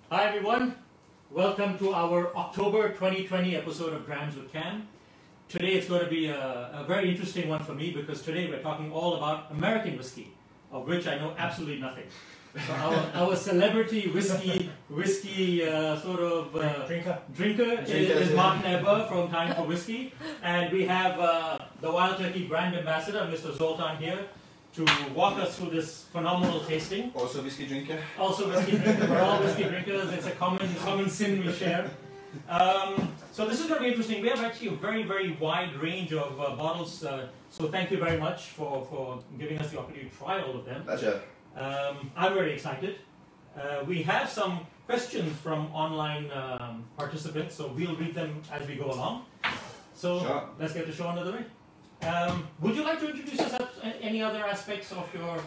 Hi everyone, welcome to our October 2020 episode of Drams with Cam. Today it's going to be a very interesting one for me because today we're talking all about American whiskey, of which I know absolutely nothing. So our celebrity whiskey drinker is Martin Eber from Time for Whiskey, and we have the Wild Turkey brand ambassador, Mr. Zoltan, here to walk us through this phenomenal tasting. Also whiskey drinker. Also whiskey drinker. We're all whiskey drinkers. It's a common sin we share. So this is going to be interesting. We have actually a very wide range of bottles. So thank you very much for giving us the opportunity to try all of them. Pleasure. I'm very excited. We have some questions from online participants, so we'll read them as we go along. So sure. Let's get the show under the way. Would you like to introduce us any other aspects of your...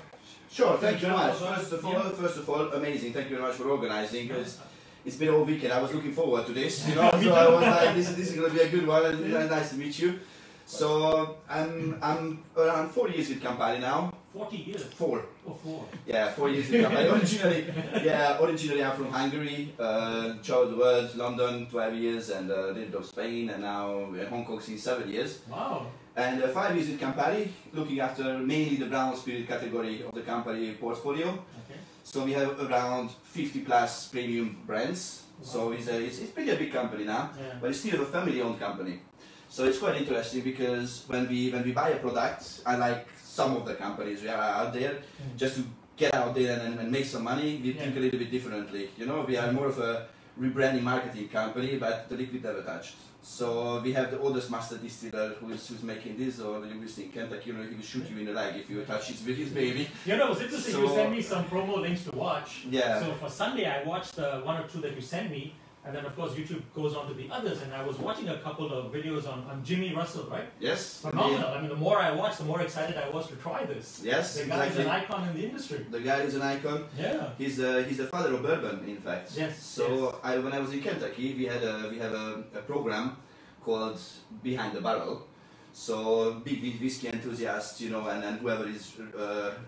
Sure, thank you very much. First of all, amazing. Thank you very much for organizing, because it's been a whole weekend. I was looking forward to this, you know, so I was like, this is going to be a good one, and nice to meet you. So I'm around 4 years with Campari now. 40 years? 4. Oh, 4. Yeah, 4 years with Campari. Originally I'm from Hungary, traveled the world, London 12 years, and a little bit of Spain, and now in Hong Kong since 7 years. Wow. And 5 years with Campari, looking after mainly the brown spirit category of the Campari portfolio. Okay. So we have around 50 plus premium brands. Wow. So it's pretty a big company now, but it's still a family-owned company. So it's quite interesting because when we buy a product, unlike some of the companies we are out there, just to get out there and make some money, we think a little bit differently. You know, we are more of a rebranding marketing company, but the liquid never touched. So we have the oldest master distiller who's making this, or you will see in Kentucky, you know, he will shoot you in the leg if you touch it with his baby. You know, it's interesting, you sent me some promo links to watch. Yeah. So for Sunday I watched 1 or 2 that you sent me, and then of course YouTube goes on to the others, and I was watching a couple of videos on Jimmy Russell, right? Yes. Phenomenal. I mean, the more I watched, the more excited I was to try this. Yes, the guy is an icon in the industry. The guy is an icon. Yeah. He's the father of bourbon, in fact. Yes. So when I was in Kentucky, we have a program called Behind the Barrel. So big whiskey enthusiasts, you know, and whoever is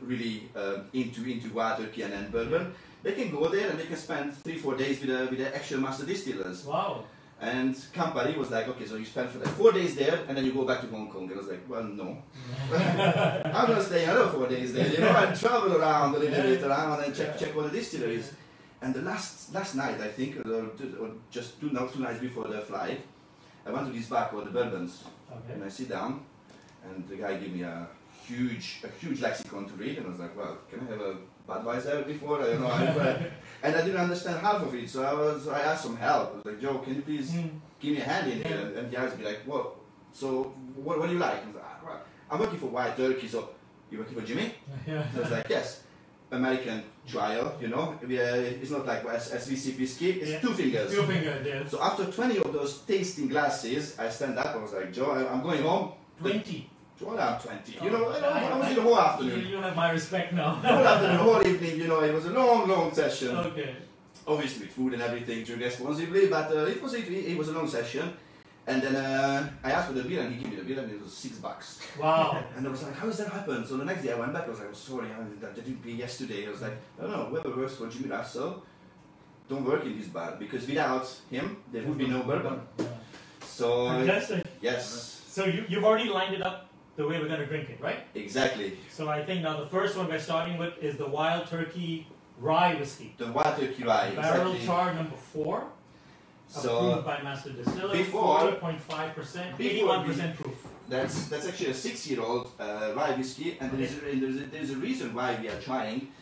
really into wild turkey and bourbon, they can go there and they can spend 3-4 days with the actual master distillers. Wow. And Campari was like, okay, so you spend for like 4 days there and then you go back to Hong Kong. And I was like, well, no. I'm going to stay another 4 days there, you know, and travel around a little bit around and check all the distilleries. And the last night, I think, or just two nights before the flight, I went to this bar called the Bourbons. Okay. And I sit down and the guy gave me a huge lexicon to read, and I was like, well, can I have a Budweiser before? I don't know. And I didn't understand half of it, so I asked some help. I was like, Joe, can you please give me a hand in here? And he asked me like, well, so what do you like? I was like, well, I'm working for Wild Turkey, so you working for Jimmy? Yeah. I was like, yes. American trial, you know, it's not like as we see whiskey, it's 2 fingers. 2 fingers, yeah. So after 20 of those tasting glasses, I stand up, I was like, Joe, I'm going home. 20? Well, I'm 20. You know, I was in the whole afternoon. You have my respect now. The whole afternoon, the whole evening, you know, it was a long session. Okay. Obviously with food and everything, drink responsibly, but it was a long session. And then I asked for the beer and he gave me the beer and it was $6. Wow. And I was like, how does that happen? So the next day I went back, I was like, oh, sorry, I didn't pay yesterday. I was like, I don't know, whoever works for Jimmy Russell, don't work in this bar, because without him, there would be no bourbon. Yeah. So, fantastic. Yes. So you've already lined it up the way we're going to drink it, right? Exactly. So I think now the first one we're starting with is the Wild Turkey Rye Whiskey. The Wild Turkey Rye, Barrel exactly. char number 4. So approved by Master Distiller, 4.5%, 81% proof. That's actually a 6-year-old rye whiskey, and there's a reason why we are trying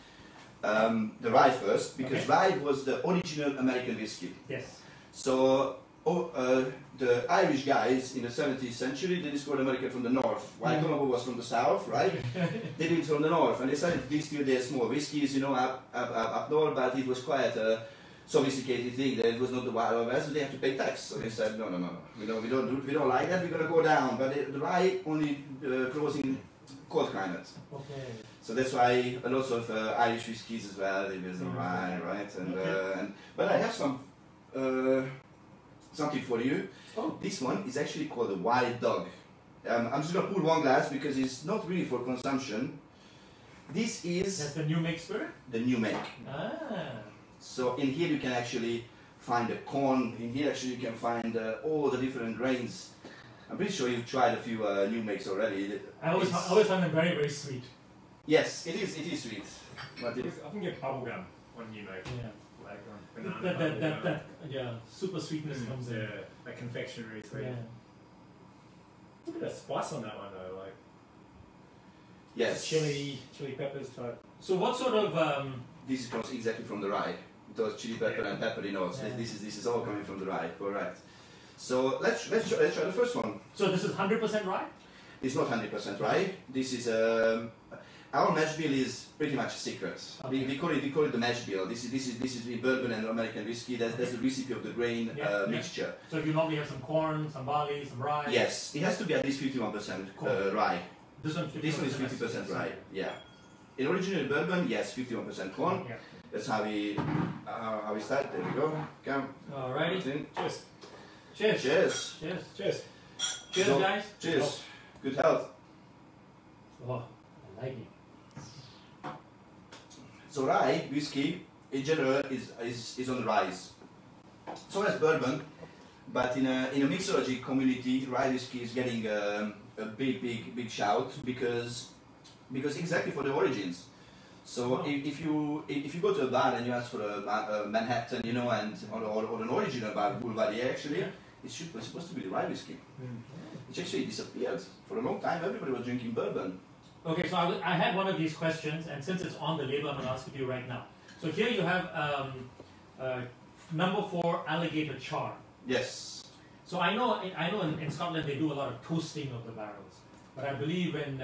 the rye first, because rye was the original American whiskey. Yes. So the Irish guys in the 17th century, they discovered America from the north, while Colombo was from the south, right? They did it from the north, and they started to distill their small whiskies, you know, up north, but it was quite a sophisticated thing. That it was not the Wild West, so they have to pay tax. So they said, no, we don't like that. We're gonna go down. But the rye only grows in cold climate. Okay. So that's why a lot of Irish whiskies as well. There's rye, right? And but I have something for you. Oh. This one is actually called a Wild Dog. I'm just gonna pour 1 glass because it's not really for consumption. This is... That's the new make spirit? The new make. Ah. So in here you can actually find the corn. In here actually you can find all the different grains. I'm pretty sure you've tried a few new makes already. I always find them very, very sweet. Yes, it is sweet. But I can get bubblegum on new make. Yeah. Like on banana. Yeah, super sweetness comes in. Yeah, that confectionery sweet. Yeah. Look at that spice on that one though, like yes, chili peppers type. So what sort of this comes exactly from the rye. Those chili pepper and peppery notes. Yeah. This is all coming from the rye. Correct. So let's try the first one. So this is 100% rye? It's not 100% rye. This is our mash bill is pretty much a secret. Okay. We call it the mash bill. This is in bourbon and American whiskey. That's the recipe of the grain mixture. So you normally have some corn, some barley, some rye. Yes, it has to be at least 51% rye. This one This one is 50% rye. Yeah. In original bourbon, yes, 51% corn. Yeah. That's how we start. There we go. Come. Alrighty. Cheers. Cheers. Cheers. Cheers. Cheers. Cheers, So, guys. Cheers. Good health. Oh, I like it. So rye whiskey in general is on the rise. So as bourbon, but in a mixology community, rye whiskey is getting a big shout because exactly for the origins. So if you go to a bar and you ask for a Manhattan, you know, and or an original bar, Boulevardier actually, it's supposed to be the rye whiskey. Which actually disappeared for a long time. Everybody was drinking bourbon. Okay, so I had one of these questions, and since it's on the label, I'm going to ask it to you right now. So here you have number 4 alligator char. Yes. So I know in Scotland they do a lot of toasting of the barrels, but I believe in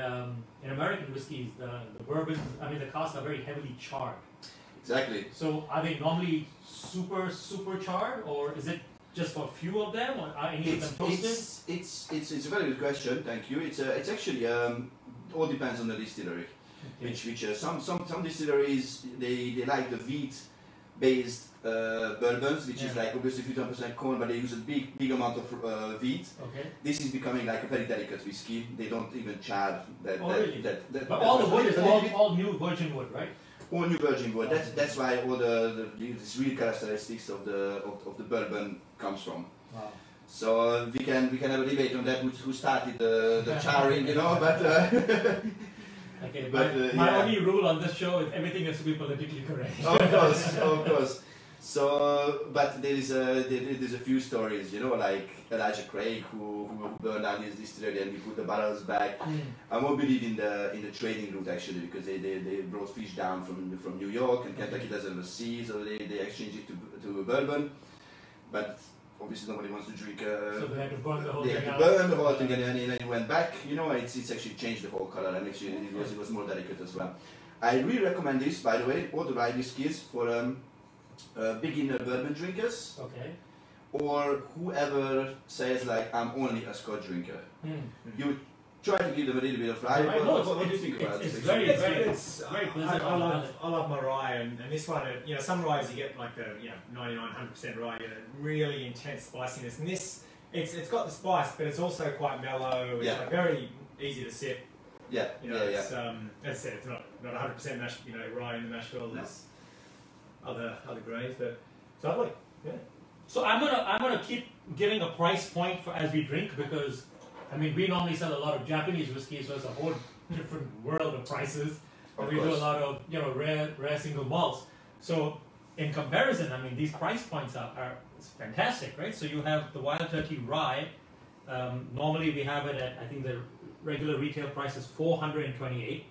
American whiskies the bourbons, I mean the casks are very heavily charred. Exactly. So are they normally super charred, or is it just for a few of them, or are any of them toasted? It's a very good question. Thank you. It's actually all depends on the distillery. Okay. Which some distilleries they like the wheat based bourbons, which is like obviously 51% corn, but they use a big amount of wheat. Okay. This is becoming like a very delicate whiskey. They don't even char that. Really? But all the wood is all new virgin wood, right? All new virgin wood. That's why all these real characteristics of the bourbon comes from. Wow. So we can have a debate on that. Who started the charring, you know? But okay. but my yeah. only rule on this show is everything has to be politically correct. Of course. So, but there's a few stories, you know, like Elijah Craig who burned down his distillery and he put the barrels back. I more believe in the trading route actually, because they brought fish down from New York, and Kentucky doesn't have a sea, so they exchange it to bourbon. But obviously nobody wants to drink. So they had to burn the whole they thing had out. to burn the whole thing, and then it went back. You know, it's actually changed the whole color, and actually it was more delicate as well. I really recommend this, by the way, all the rye whiskies for beginner bourbon drinkers, Okay. or whoever says like I'm only a Scotch drinker. You try to give them a little bit of rye. Right, no, What do you think about it's this? very I pleasant. love my rye, and this one, you know, some ryes you get like the 99-100% rye, you know, really intense spiciness, and this it's got the spice, but it's also quite mellow. It's like very easy to sip. Yeah, You know, it's, as I said, it's not 100% mash, you know, rye in the mash bill. There's other grains, but it's lovely. Yeah. So I'm gonna keep giving a price point for as we drink, because I mean we normally sell a lot of Japanese whiskey, so it's a whole different world of prices. And we do a lot of rare single malts. So in comparison, I mean these price points are it's fantastic, right? So you have the Wild Turkey Rye. Normally we have it at, I think the regular retail price is $428,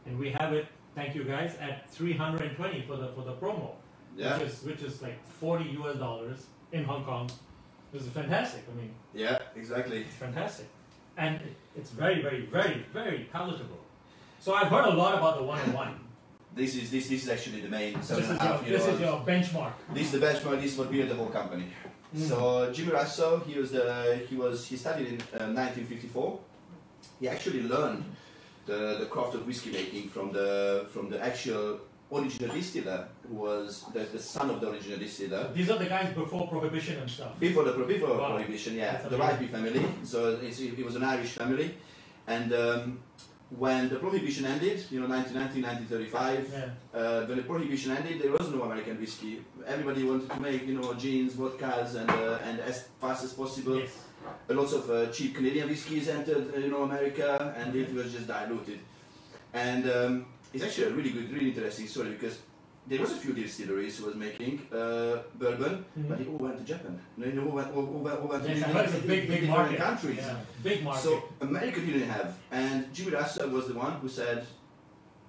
and we have it, thank you guys, at $320 for the promo, which is like $40 US in Hong Kong. This is fantastic. I mean, yeah, exactly. it's fantastic, and it's very, very, very, very palatable. So I've heard a lot about the 101. This is actually the main This is your benchmark. This is the benchmark. This is what built the whole company. So Jimmy Russell, he studied in 1954. He actually learned the craft of whiskey making from the actual original distiller, who was the son of the original distiller. These are the guys before Prohibition and stuff. Before Prohibition, yeah, That's the Rightby family. So it was an Irish family, and when the prohibition ended, 1919, 1935, when the prohibition ended, there was no American whiskey. Everybody wanted to make, gins, vodkas, and as fast as possible. Yes. Lots of cheap Canadian whiskies entered, America, and it was just diluted. And it's actually a really good, really interesting story because there was a few distilleries who was making bourbon, but they all went to Japan. They all went to big different countries. Yeah, big market. So America didn't have, and Jimmy Russell was the one who said,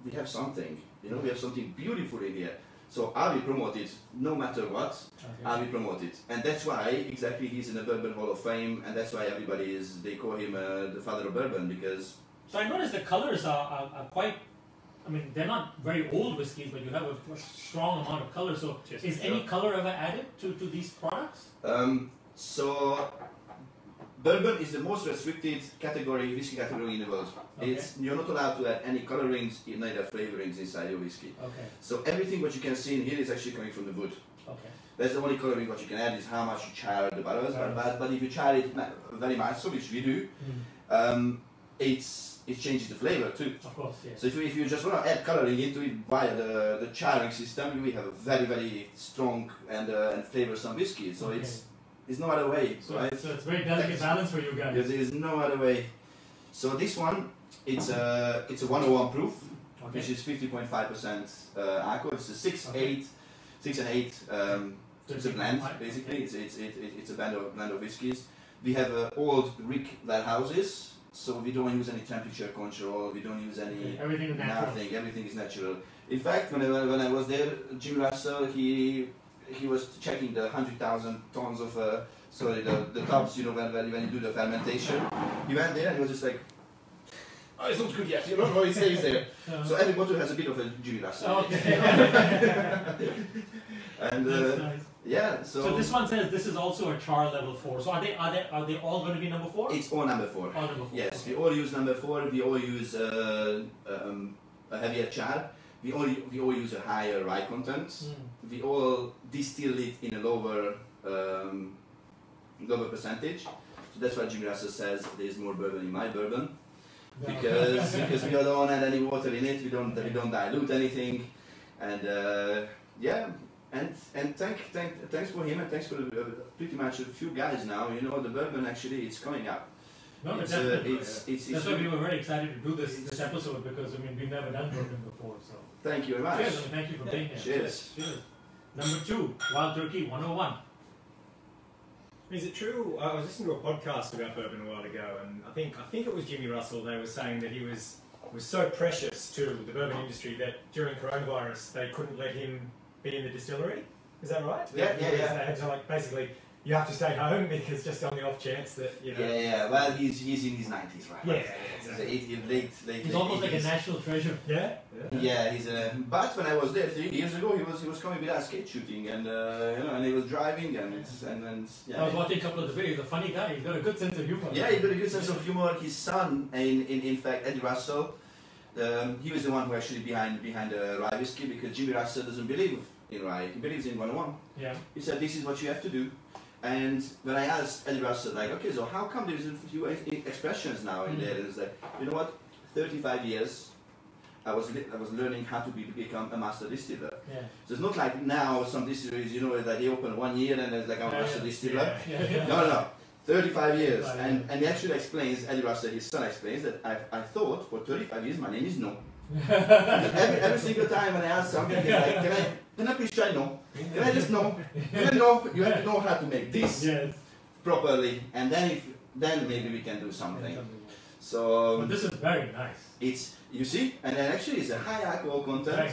"We have something. We have something beautiful in here. So I will promote it, no matter what. Okay. I will promote it." And that's why exactly he's in the Bourbon Hall of Fame, and that's why they call him the father of bourbon because. So I noticed the colors are quite. I mean, they're not very old whiskies, but you have a strong amount of color. So, is any color ever added to these products? So, bourbon is the most restricted whiskey category in the world. Okay. You're not allowed to add any colorings, neither flavorings inside your whiskey. Okay. So everything what you can see in here is actually coming from the wood. Okay. That's the only coloring what you can add is how much you char the barrels. But if you char it very much, so which we do, it changes the flavor too. Of course, yes. So if you just want to add coloring into it via the charring system, we have a very, very strong and flavorsome whiskey. So it's no other way. So, right? So it's very delicate balance for you guys. There is no other way. So this one, it's a 101 proof, which is 50.5% alcohol. It's a 6 and 8. It's a blend basically. It's a blend of whiskies. We have old rick warehouses. So we don't use any temperature control, we don't use any everything is natural. Nothing, everything is natural. In fact, when I was there, Jimmy Russell, he was checking the 100,000 tons of, the tubs, when you do the fermentation. He went there and he was just like, "Oh, it's not good yet, no, it stays there." So every bottle has a bit of a Jimmy Russell. Okay. And nice. Yeah, so this one says this is also a char level 4. So are they all going to be number 4? It's all number 4. All number 4. Yes, okay. We all use number 4. We all use a heavier char. We all use a higher rye content. We all distill it in a lower percentage. So that's why Jimmy Russell says there's more bourbon in my bourbon, because we don't add any water in it. We don't dilute anything, and yeah. And thanks for him, and thanks for pretty much a few guys now. The bourbon actually it's coming up. No, definitely. That's why we were very excited to do this episode because we've never done bourbon before. So thank you very much. Cheers, thank you for being here. Cheers. Cheers. Number 2, Wild Turkey 101. Is it true? I was listening to a podcast about bourbon a while ago, and I think it was Jimmy Russell. They were saying that he was so precious to the bourbon industry that during coronavirus they couldn't let him be in the distillery. Is that right? Yeah. They had to basically you have to stay home because just on the off chance that Yeah. Well, he's in his 90s, right? Yeah. Exactly. He's almost like a national treasure. Yeah. Yeah. But when I was there 3 years ago, he was coming with us skate shooting, and and he was driving, and yeah. I was watching a couple of the videos. He's a funny guy. He's got a good sense of humor. Yeah, he's got a good sense of humor. His son, in fact, Eddie Russell. He was the one who actually behind the rye whiskey because Jimmy Russell doesn't believe in rye. He believes in 101. Yeah. He said this is what you have to do. And when I asked Eddie Russell, like, okay, so how come there's a few expressions now in there? And it's like, you know what? 35 years, I was learning how to become a master distiller. Yeah. So it's not like now some distilleries, that they open 1 year and it's like I'm a master distiller. Yeah. No. 35 years, and he actually explains, Eddie Russell, his son explains that I thought for 35 years my name is No. every single time when I ask something, he's like, can I please try No? Can I just know? You have to know how to make this properly, and then maybe we can do something. So but this is very nice. You see, and then actually it's a high alcohol content.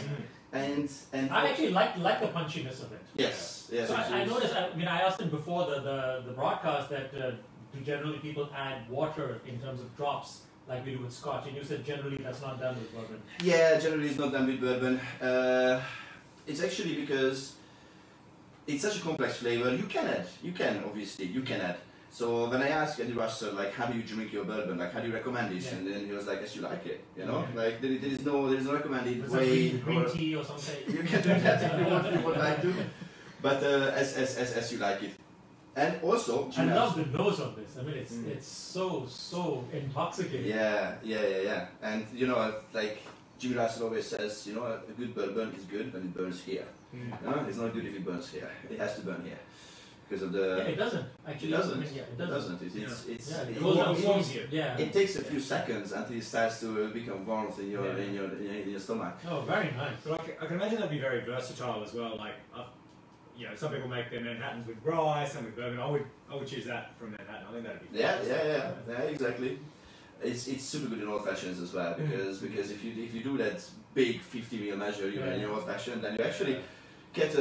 And I actually like the punchiness of it. Yes. So I noticed. I asked him before the broadcast that do generally people add water in terms of drops like we do with Scotch, and you said generally that's not done with bourbon. Yeah, generally it's not done with bourbon. It's actually because it's such a complex flavor. You can add. So when I asked Eddie Russell, like, how do you drink your bourbon? Like, how do you recommend this? Yeah. And then he was like, as you like it, Like, there is no recommended way. Green tea or something. You can do that if you would like to. But as you like it. And also, I love the nose of this. I mean, it's so intoxicating. Yeah. And you know, like Jimmy Russell always says, you know, a good bourbon is good when it burns here. You know, it's not good if it burns here. It has to burn here because of the. Yeah, it doesn't actually. It doesn't. I mean, yeah, it doesn't. It takes a few seconds until it starts to become warmth in your stomach. Oh, very nice. But I can imagine that'd be very versatile as well. Like, you know, some people make their Manhattans with rye, some with bourbon. I would choose that from Manhattan. I think that'd be. Yeah, exactly. It's super good in old fashions as well because if you do that big 50 ml measure, you know, in your old fashion, then you actually get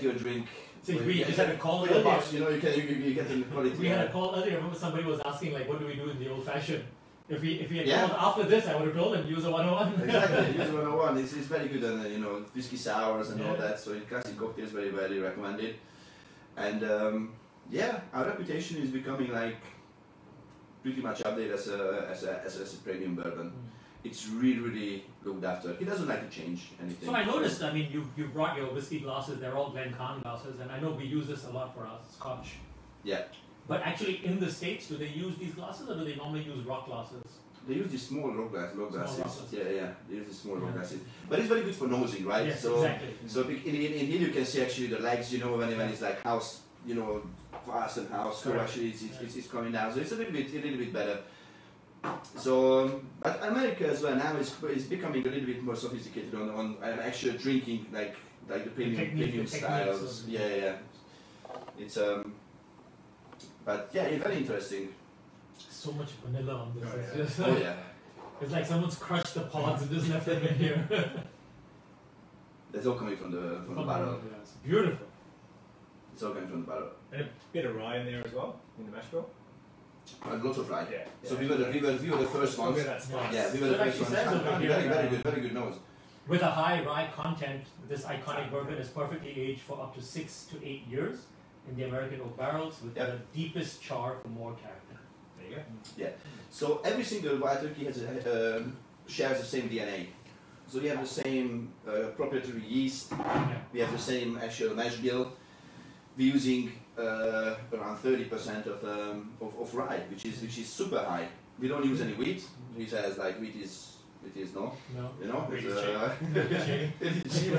your drink. See, we just had a call earlier. earlier. You know, you get the quality. We had a call earlier. I remember somebody was asking, like, what do we do in the old fashioned? If we had called after this, I would have told him use a 101. Exactly, use a 101. It's very good on you know, whiskey sours and all that. So in classic cocktails, very recommended. And our reputation is becoming like pretty much up there as a premium bourbon. It's really looked after. He doesn't like to change anything. So I noticed, I mean, you brought your whiskey glasses, they're all Glencairn glasses, and I know we use this a lot for our scotch. Yeah. But actually in the States, do they use these glasses or do they normally use rock glasses? They use these small rock glasses. Yeah. They use these small rock glasses. But it's very good for nosing, right? Yes, so, exactly. So in here you can see actually the legs, you know, when it's like house, you know, fast and house. So actually it's coming down. So it's a little bit better. So, but America as well now is becoming a little bit more sophisticated on actually drinking like the premium styles. Yeah. It's but yeah, it's very interesting. So much vanilla on this. Oh, It's yeah. just it's like someone's crushed the pods and just left them in here. That's all coming from the barrel. Yeah, it's beautiful. It's all coming from the barrel. And a bit of rye in there as well in the mash bill. And lots of rye. Yeah. So we were the first ones. Look at that spice. Yeah, we were So the it first ones. actually says over here, Very good nose. With a high rye content, this iconic bourbon is perfectly aged for up to 6 to 8 years in the American oak barrels with the deepest char for more character. There you go. Yeah. So every single white turkey has shares the same DNA. So we have the same proprietary yeast. We have the same actual mash bill. We're using around 30% of rye, which is super high. We don't use any wheat. He says like wheat is no. You know, Wheat it's cheap.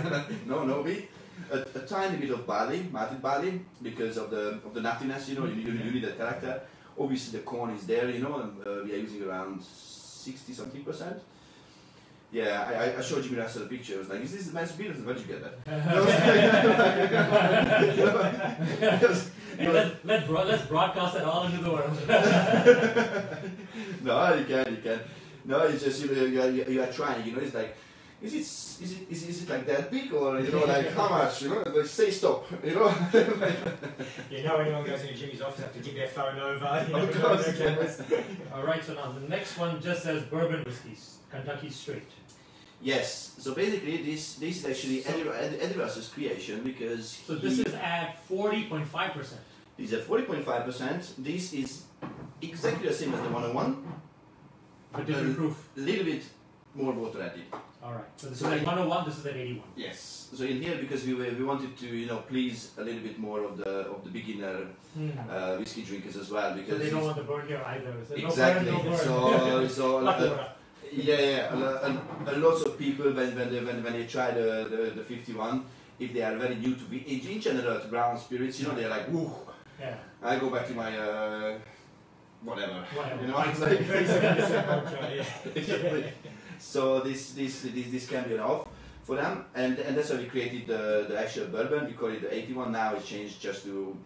No wheat. A tiny bit of barley, malted barley, because of the nuttiness. You know, you need that character. Obviously, the corn is there. You know, and we are using around 60-something%. Yeah, I showed Jimmy Russell a picture. I was like, is this the mash bill? Where'd you get that? Let's broadcast it all into the world. No, you can. No, it's just you are trying. You know, it's like, is it like that big or you know like how much? You know, like say stop. You know. You know, anyone goes into Jimmy's office have to give their phone over. You know, Of course, their cameras. All right, so now the next one just says bourbon whiskeys, Kentucky Straight. Yes. So basically, this is actually Eddie Russell's creation because. So this is at 40.5%. This is at 40.5%. This is exactly the same as the 101. But different proof. A little bit more water added. All right. So this is at 101. This is at 81. Yes. So in here, because we wanted to please a little bit more of the beginner whiskey drinkers as well, because So they don't want the burn here either. So exactly. No burn. So a lots of people when they try the 51, if they are very new to in general to brown spirits, you know, they're like, woo. Yeah. I go back to my whatever. You know, it's like so this can be enough for them, and that's why we created the actual bourbon. We call it the 81. Now it's changed just to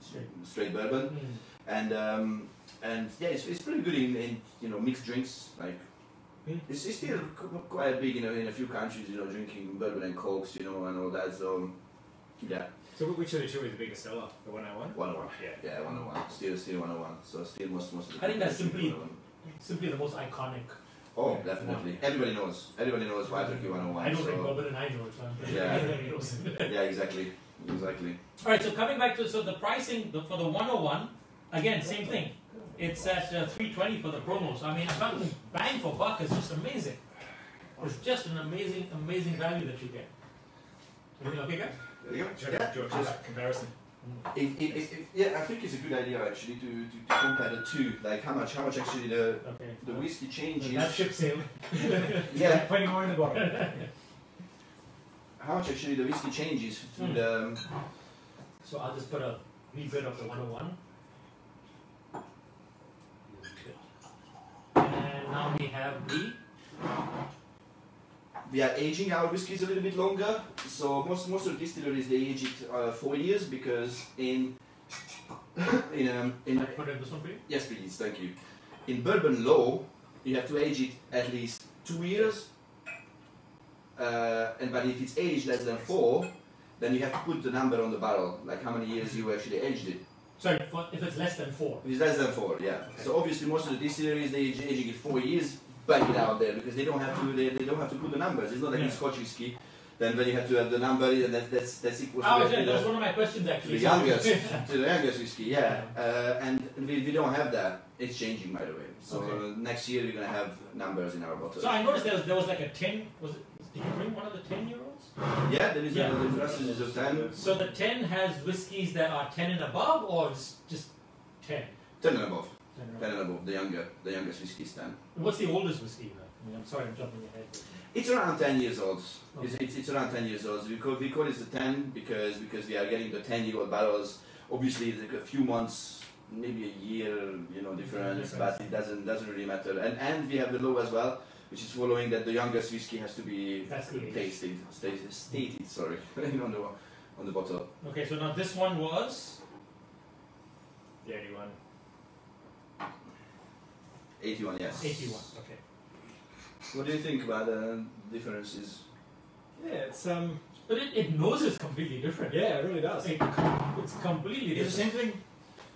straight bourbon, and yeah, it's pretty good in you know mixed drinks. Like it's still quite big in a few countries, you know, drinking bourbon and cokes, you know, and all that. So yeah. So which of the two is the biggest seller? The 101? 101. Yeah. Yeah, 101. Still 101. So still most of the. I think that's simply the most iconic. Oh, definitely. Everybody knows. Everybody knows White Turkey 101. I don't drink bourbon and I know it. So Yeah. everybody knows. Yeah, exactly. All right. So coming back to the pricing for the 101, again same thing. It's at $320 for the promo. So I mean, bang for buck is just amazing. It's just an amazing value that you get. Everything okay, guys? There you go. George, that comparison. Yeah, I think it's a good idea actually to compare the two. Like how much actually the whiskey changes. That ship sailed. Yeah. Plenty more in the bottle. How much actually the whiskey changes through the. So I'll just put a wee bit of the 101. And now we have the. We are aging our whiskies a little bit longer. So most of the distilleries they age it 4 years because in. Can I put in this one for you? Yes, please. Thank you. In bourbon law, you have to age it at least 2 years. But if it's aged less than 4, then you have to put the number on the barrel, like how many years you actually aged it. Sorry, if it's less than 4. If it's less than 4, yeah. Okay. So obviously most of the distilleries they aging it 4 years, bang it out there because they don't have to. They don't have to put the numbers. It's not like in Scotch whiskey. Then when you have to have the number, and that's equal to that was one of my questions actually. The youngest, to the youngest whiskey, yeah. And we don't have that. It's changing, by the way. So next year we're gonna have numbers in our bottles. So I noticed there was like a 10. Did you bring one of the 10-year-olds? Yeah, there is the rest is of 10. So the 10 has whiskies that are 10 and above, or just 10? 10 and above. 10 and above. The youngest whiskey is 10. What's the oldest whiskey? I mean, I'm sorry, I'm jumping ahead. It's around 10 years old. Okay. It's around 10 years old. We call it the 10 because we are getting the 10-year-old barrels. Obviously, it's like a few months, maybe a year, difference, but it doesn't really matter. And we have the low as well, which is following that the youngest whiskey has to be stated, sorry, on the bottle. Okay, so now this one was The 81. 81, yes. 81. Okay. What do you think about the differences? Yeah, it's But it knows it's completely different. Yeah, it really does. It's completely different. It's the same thing.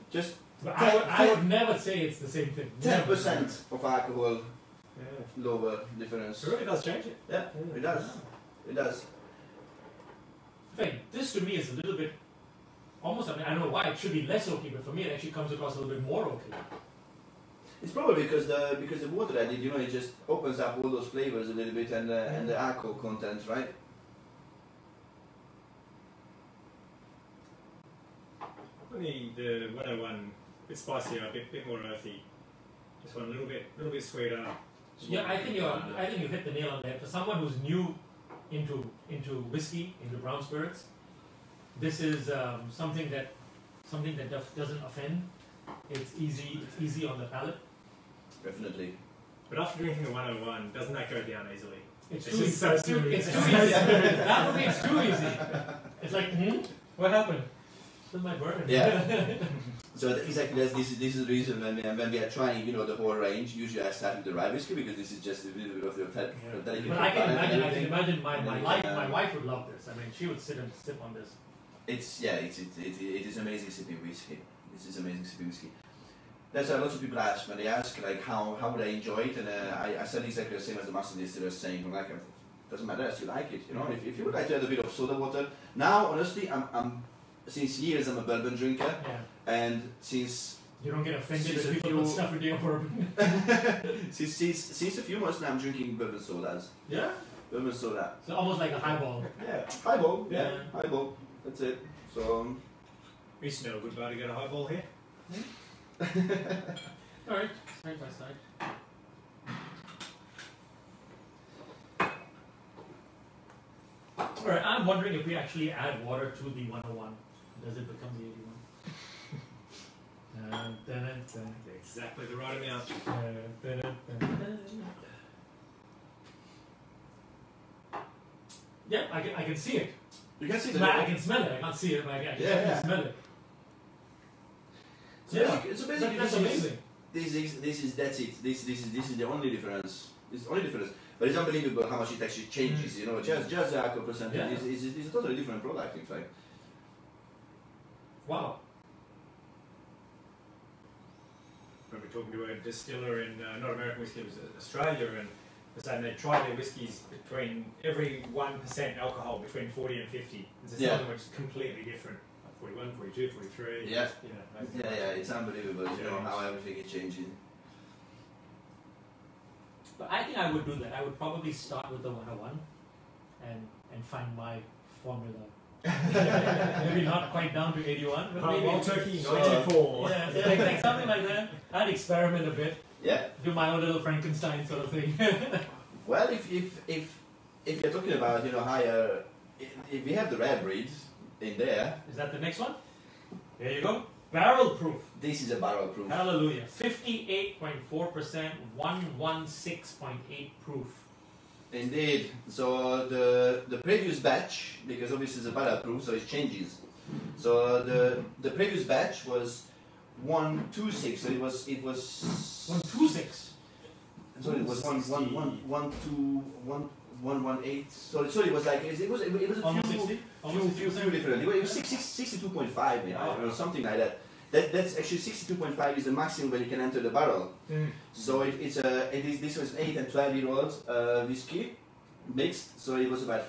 Just but I would never say it's the same thing. 10% of alcohol, lower difference. It really does change it. Yeah, it does. It does. In fact, this to me is a little bit, almost, I don't know why it should be less oaky, but for me it actually comes across a little bit more oaky. It's probably because the water added, it just opens up all those flavors a little bit and the alcohol content, right? The 101, a bit spicier, a bit more earthy. This one a little bit sweeter. Yeah, I think you hit the nail on the head. For someone who's new into whiskey, into brown spirits, this is something that doesn't offend. It's easy on the palate. Definitely. But after drinking the 101, doesn't that go down easily? It's just too so smooth. It's too easy. That for me, it's too easy. It's like, what happened? With my burn. Yeah. So exactly this is the reason when we are trying the whole range. Usually I start with the rye whiskey because this is just a little bit of the delicate. But I can imagine my wife would love this. I mean, she would sit and sip on this. It is amazing sipping whiskey. This is amazing sipping whiskey. That's why lots of people ask when they ask like how would I enjoy it, and I said exactly the same as the master distiller was saying. Like doesn't matter as you like it. If you would like to add a bit of soda water. Now honestly I'm since years I'm a bourbon drinker, and since you don't get offended if people put stuff in your bourbon. since a few months now I'm drinking bourbon sodas. Yeah. Bourbon soda. So almost like a highball. Yeah, highball. Yeah, highball. That's it. So. We smell good bar to get a highball here. Alright, side by side. Alright, I'm wondering if we actually add water to the 101. Does it become the 81? Exactly the right amount. Yeah, I can see it. You can see it. I can smell it. I can't see it, but I can smell it. So basically, that's amazing. That's it. This is the only difference. It's the only difference. But it's unbelievable how much it actually changes. Just the alcohol percentage is a totally different product, in fact. Wow. I remember talking to a distiller in not American whiskey, it was Australia, and was saying they try their whiskies between every 1% alcohol between 40 and 50. It's something which is completely different. 41, 42, 43. Yeah. It's unbelievable. How everything is changing. But I think I would do that. I would probably start with the 101 and find my formula Maybe not quite down to 81, but maybe Wild Turkey 94. Yeah, so like something like that. I'd experiment a bit. Yeah. Do my own little Frankenstein sort of thing. Well, if you're talking about higher, if we have the rare breeds in there. Is that the next one? There you go. Barrel proof. This is a barrel proof. Hallelujah. 58.4%, 116.8 proof. Indeed. So the previous batch, because obviously it's a barrel proof, so it changes. So the previous batch was 126. So it was 126. So it was 118. Sorry, it was like it was a Almost 60. Almost few different. It was 62.5, or something like that. That's actually 62.5 is the maximum when you can enter the barrel. So this was 8 and 12-year-old whiskey mixed. So it was about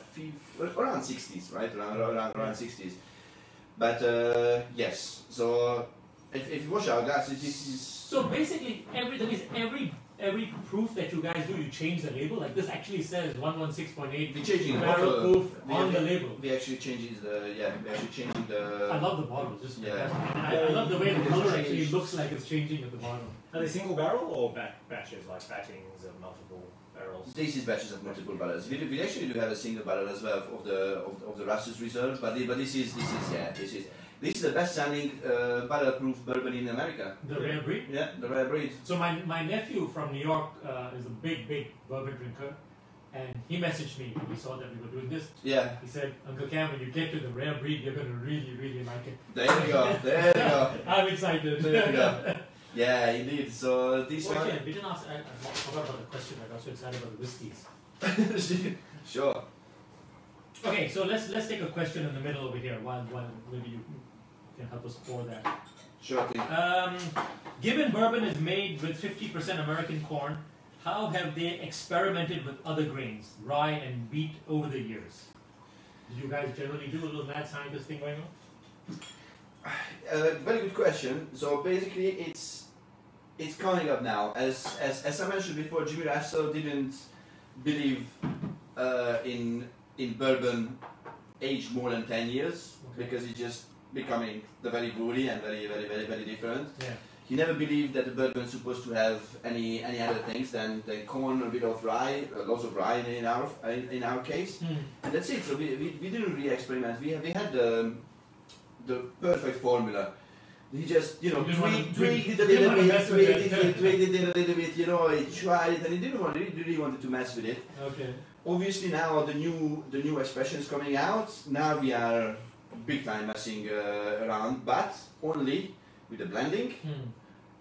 around 60s, right? Around 60s. But yes. So if you wash our glass, this is. So basically, every proof that you guys do, you change the label. Like this actually says 116.8. We're changing barrel proof on the label. We actually changing the. I love the bottle. Just yeah. I love the way the color actually looks like it's changing at the bottom. Are they single barrel or batches, like battings of multiple barrels? This is batches of multiple barrels. We actually do have a single barrel as well of the Russell's Reserve, but this is the best-selling barrel-proof bourbon in America. The rare breed? Yeah, the rare breed. So my nephew from New York is a big bourbon drinker, and he messaged me when he saw that we were doing this. Yeah. He said, Uncle Cam, when you get to the rare breed, you're going to really like it. There you go. There you go. I'm excited. There you go. Yeah, indeed. So this one. Okay, we didn't ask. I forgot about the question. I got so excited about the whiskeys. Sure. Okay, so let's take a question in the middle over here while maybe you can help us pour that. Sure thing. Given bourbon is made with 50% American corn, how have they experimented with other grains, rye and wheat, over the years? Do you guys generally do a little mad scientist thing going on? Very good question. So basically, it's coming up now. As I mentioned before, Jimmy Russell didn't believe in bourbon aged more than 10 years because it's just becoming very woody and very different. Yeah. He never believed that the bourbon is supposed to have any other things than corn, a bit of rye, lots of rye in our case, and that's it. So we didn't really experiment. We had the perfect formula. He just tweaked it a little bit, tweaked it a little bit. He tried it, and he didn't really wanted to mess with it. Okay. Obviously now the new expression is coming out. Now we are big time messing around, but only with the blending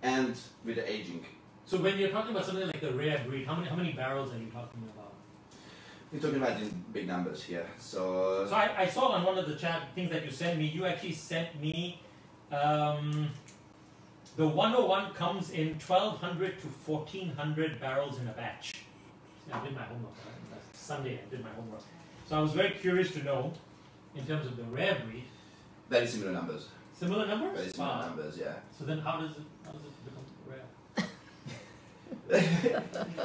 and with the aging. So when you're talking about something like the rare breed, how many barrels are you talking about? We're talking about in big numbers here. So I saw on one of the chat things that you sent me. You actually sent me the 101 comes in 1,200 to 1,400 barrels in a batch. See, I did my homework. Last Sunday I did my homework. So I was very curious to know, in terms of the rare breed. very similar numbers. Similar numbers? Very similar numbers, yeah. So then how does it become rare?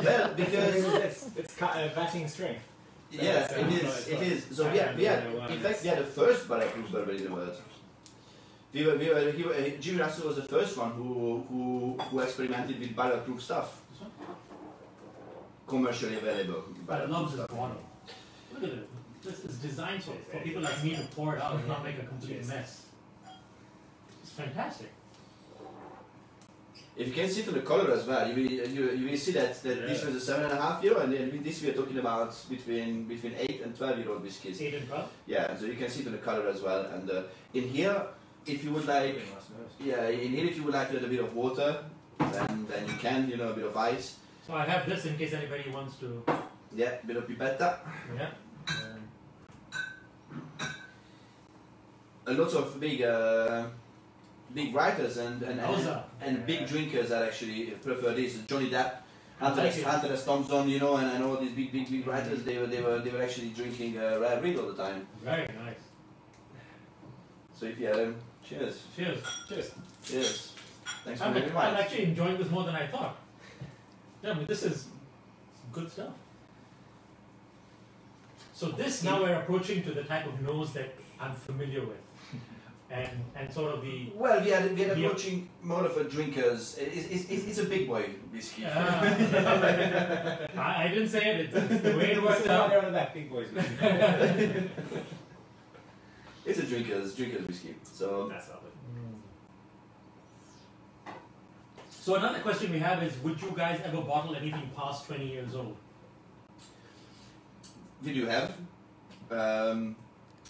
Well, because it's batting strength. yeah, it is. So we had, in fact, we had the first barrel-proof bourbon in the world. Jimmy Russell was the first one who experimented with barrel-proof stuff. Commercially available. But I love this bottle. Look at it. This is designed for people like me to pour it out and not make a complete mess. It's fantastic. If you can see from the color as well, you will see that this was a 7.5-year-old, and then this we are talking about between 8 and 12-year-old whiskies. 8 and 12? Yeah, so you can see from the color as well. And in here, if you would like, if you would like a little bit of water, then you can, a bit of ice. So I have this in case anybody wants to. Yeah, a bit of pipetta. Yeah. A lot of big writers and big drinkers that actually prefer this. Johnny Depp, Hunter S. Thompson, and all these big writers. They were actually drinking rare breed all the time. Very nice. So if you had them, cheers. Cheers. Cheers. Thanks for I'm having me. actually enjoying this more than I thought. Yeah, this is good stuff. So this now we're approaching to the type of nose that I'm familiar with, and sort of the. Well, we are approaching more of a drinkers. It's a big boy whiskey. I didn't say it. It's the way it works out. That big boys. It's a drinkers whiskey. So That's lovely. So another question we have is: would you guys ever bottle anything past 20 years old? we do have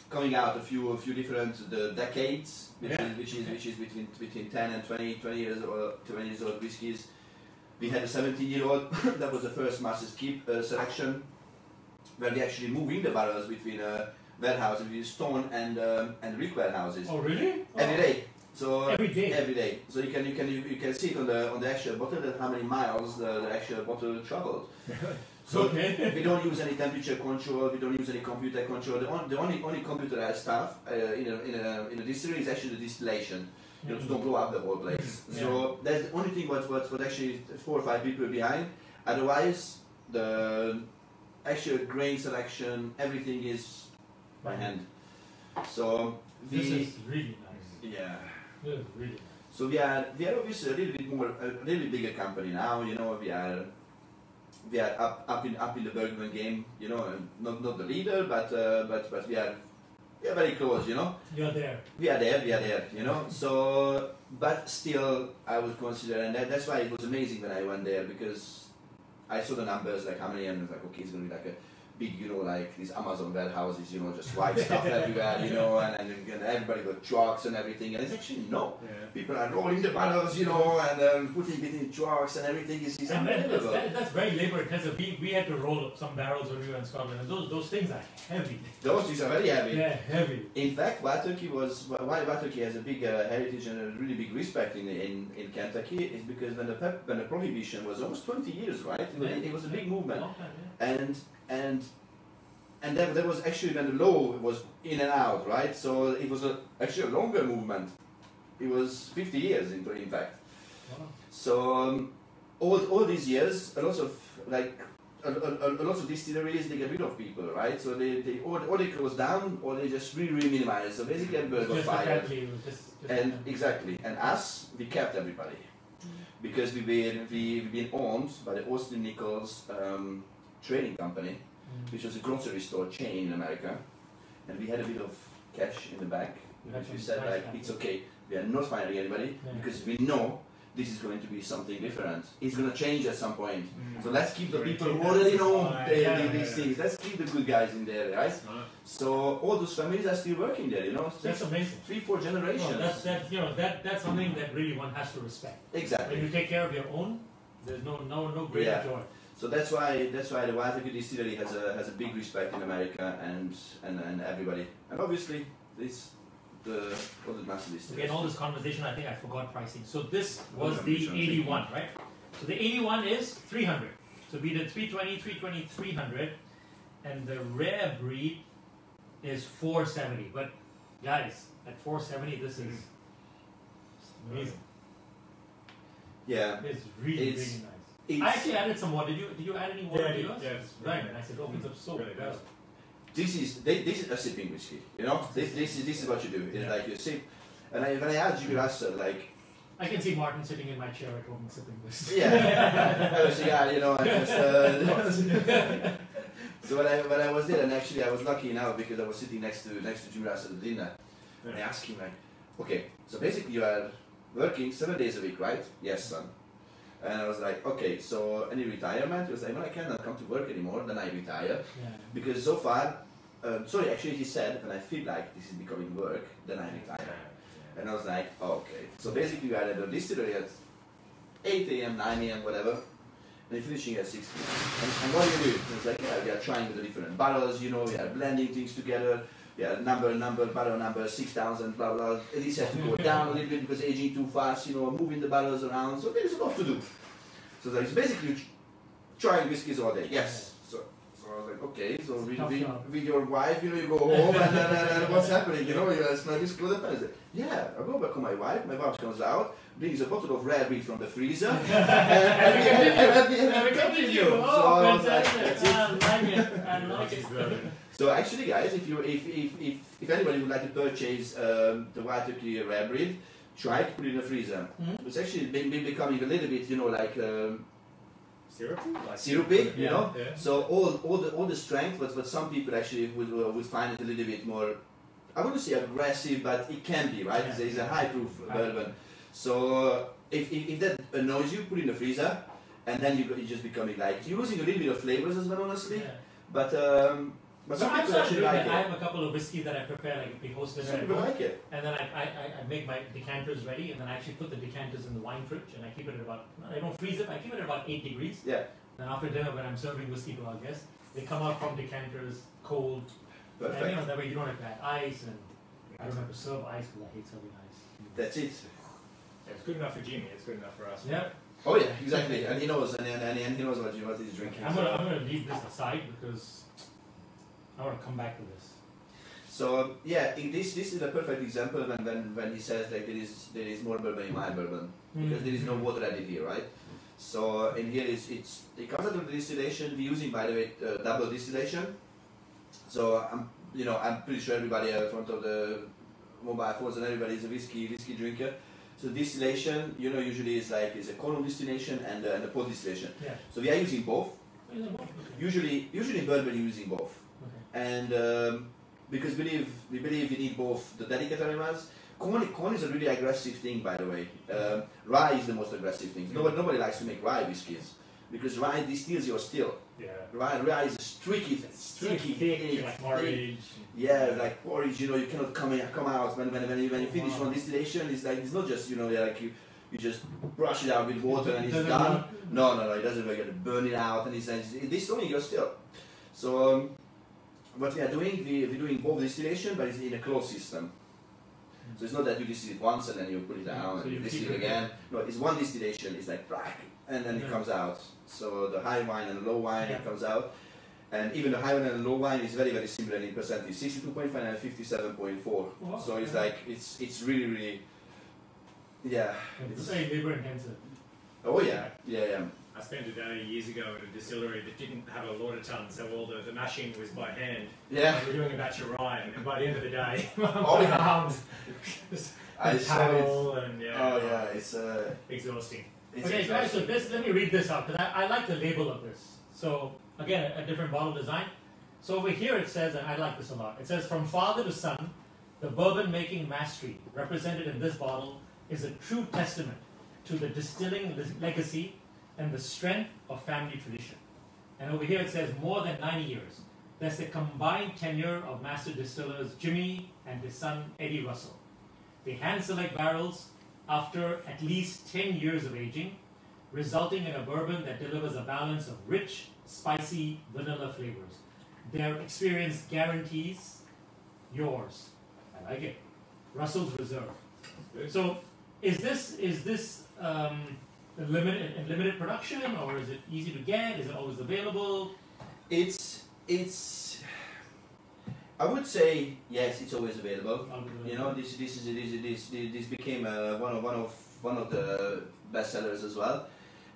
coming out a few different decades, which is between 10 and 20 years old whiskies. We had a 17-year-old that was the first Master's Keep selection, where we actually moving the barrels between warehouses, between stone and brick warehouses. Oh really? Every day. So every day. Every day. So you can see it on the actual bottle that how many miles the actual bottle traveled. So we don't use any temperature control. We don't use any computer control. The only computerized stuff in a distillery is actually the distillation. You know, to don't blow up the whole place. So that's the only thing what actually 4 or 5 people behind. Otherwise, the actual grain selection, everything is by hand. So this is really nice. Yeah. This is really nice. So we are obviously a little bit bigger company now. You know, we are up in the Bergman game. You know, not the leader, but we are very close. You know. You're there. We are there. You know. So, but still, I would consider, and that's why it was amazing when I went there, because I saw the numbers, like how many, and I was like, okay, it's gonna be like a big, you know, like these Amazon warehouses, you know, just white stuff everywhere, you know, and everybody got trucks and everything, and it's actually no. Yeah. People are rolling the barrels, you know, and putting it in trucks and everything is unbelievable. That's very labor intensive. We had to roll up some barrels when we were in Scotland, and those things are heavy. Those things are very heavy. Yeah, heavy. In fact, why Wild Turkey has a big heritage and a really big respect in Kentucky is because when the prohibition was almost 20 years, right? It was a big movement, and there was actually when the law was in and out, right? So it was actually a longer movement. It was 50 years in fact. Wow. So all these years, a lot of distilleries, they get rid of people, right? So they close down or they just really minimize. So basically everybody got fired. Exactly. And us, we kept everybody because we've been owned by the Austin Nichols trading company, which was a grocery store chain in America, and we had a bit of cash in the bank, which we said like, it's okay, we are not firing anybody because we know this is going to be something different. It's going to change at some point. So let's keep the people who already know these things. Let's keep the good guys in there, right? So all those families are still working there, you know. That's amazing. 3-4 generations. No, that's something that really one has to respect. Exactly. When you take care of your own, there's no greater joy. So that's why the Wild Turkey Distillery has a big respect in America and everybody. And obviously the master distilleries. Again, all this conversation, I think I forgot pricing. So this was the 81, right? So the 81 is 300. So we did 320, 320, 300, and the rare breed is 470. But guys, at 470, this is amazing. Yeah, it's really nice. I actually added some water. Did you add any water to yours? Yes. Right. And I said, opens up so really well. This is a sipping whiskey. You know, this is what you do. It's like you sip. And when I had Jimmy Russell, like I can see Martin sitting in my chair at home sipping this. Yeah, you know. So when I was there, and actually I was lucky enough because I was sitting next to Jimmy Russell at dinner, and I asked him like, okay, so basically you are working 7 days a week, right? Yes, son. And I was like, okay, so any retirement? He was like, well, I cannot come to work anymore, then I retire. Yeah. Because so far, actually he said, when I feel like this is becoming work, then I retire. Yeah. And I was like, oh, okay. So basically we are at the distillery at 8 a.m., 9 a.m., whatever, and we're finishing at 6 p.m. And what do? It's like, yeah, we are trying with the different barrels, you know, we are blending things together. Yeah, barrel number 6,000, blah blah. This has to go down a little bit because aging too fast, you know, moving the barrels around. So there is a lot to do. So that is basically trying whiskies all day. Yes. So was like, okay, so Job. with your wife, you know, you go home and what's happening, you know, you smell this good. And I said, yeah, I go back to my wife comes out, brings a bottle of rare wheat from the freezer, and we continue. So I was like, that's it. I like it. So actually, guys, if anybody would like to purchase the white turkey rare breed, try to put it in the freezer. It's actually been becoming a little bit, you know, like syrupy, syrupy, you know. Yeah. So all the strength, but some people actually would find it a little bit more. I wouldn't say aggressive, but it can be, right? Yeah. It's a high proof bourbon. So if that annoys you, put it in the freezer, and then you're just becoming like you're losing a little bit of flavors as well, honestly. Yeah. But some I'm people actually like it. I have a couple of whiskey that I prepare, like if we host dinner Some at people home, like it. and then I make my decanters ready, and then I actually put the decanters in the wine fridge, and I keep it at about, I don't freeze it, I keep it at about 8 degrees. Yeah. Then after dinner, when I'm serving whiskey to our guests, they come out from decanters cold. Perfect. And you know, that way you don't have to add ice, and I don't have to serve ice because I hate serving ice. That's it. It's good enough for Jimmy. It's good enough for us. Yeah. Oh yeah, exactly. And he knows, and he knows what he's drinking. I'm gonna leave this aside because I want to come back to this. So yeah, this is a perfect example when he says like there is more bourbon in my bourbon because there is no water added here, right? So in here it comes out of the distillation. We're using, by the way, double distillation. So I'm pretty sure everybody in front of the mobile phones and everybody is a whiskey drinker. So distillation, you know, usually is a column distillation and a pot distillation. Yeah. So we are using both. Okay. Usually bourbon you're using both. Okay. And because we believe we need both the delicate aromas. Corn is a really aggressive thing, by the way. Rye is the most aggressive thing. Nobody likes to make rye whiskies because rye distills your still. Yeah. Rye is a streaky, Thick, like porridge. Yeah, like porridge. You know, you cannot come out when you finish one distillation. It's like it's not just, you know, like you just brush it out with water and it's done. No, it doesn't work. You have to burn it out and it's only your still. So what we are doing, we're doing both distillation, but it's in a closed system. So it's not that you distill it once and then you put it down and you distill it again. No, it's one distillation. It's like black, and then it comes out. So the high wine and the low wine, it comes out. And even the high wine and the low wine is very, very similar in percentage, 62.5 and 57.4. Wow. So it's like, it's really, really, yeah. It's very labor intensive. Oh yeah. I spent a day years ago at a distillery that didn't have a lauter tun, so all the mashing was by hand. Yeah. We were doing a batch of rye, and by the end of the day, Oh, yeah. arms, I saw it. and Oh yeah, it's exhausting. Okay, guys, so let me read this out because I like the label of this. So again, a different bottle design. So over here it says, and I like this a lot, it says, from father to son, the bourbon making mastery represented in this bottle is a true testament to the distilling legacy and the strength of family tradition. And over here it says more than 90 years. That's the combined tenure of master distillers Jimmy and his son Eddie Russell. They hand select barrels after at least 10 years of aging, resulting in a bourbon that delivers a balance of rich, spicy, vanilla flavors. Their experience guarantees yours. I like it. Russell's Reserve. So is this limited production, or is it easy to get? Is it always available? It's I would say yes, it's always available. You know, this became one of the best sellers as well.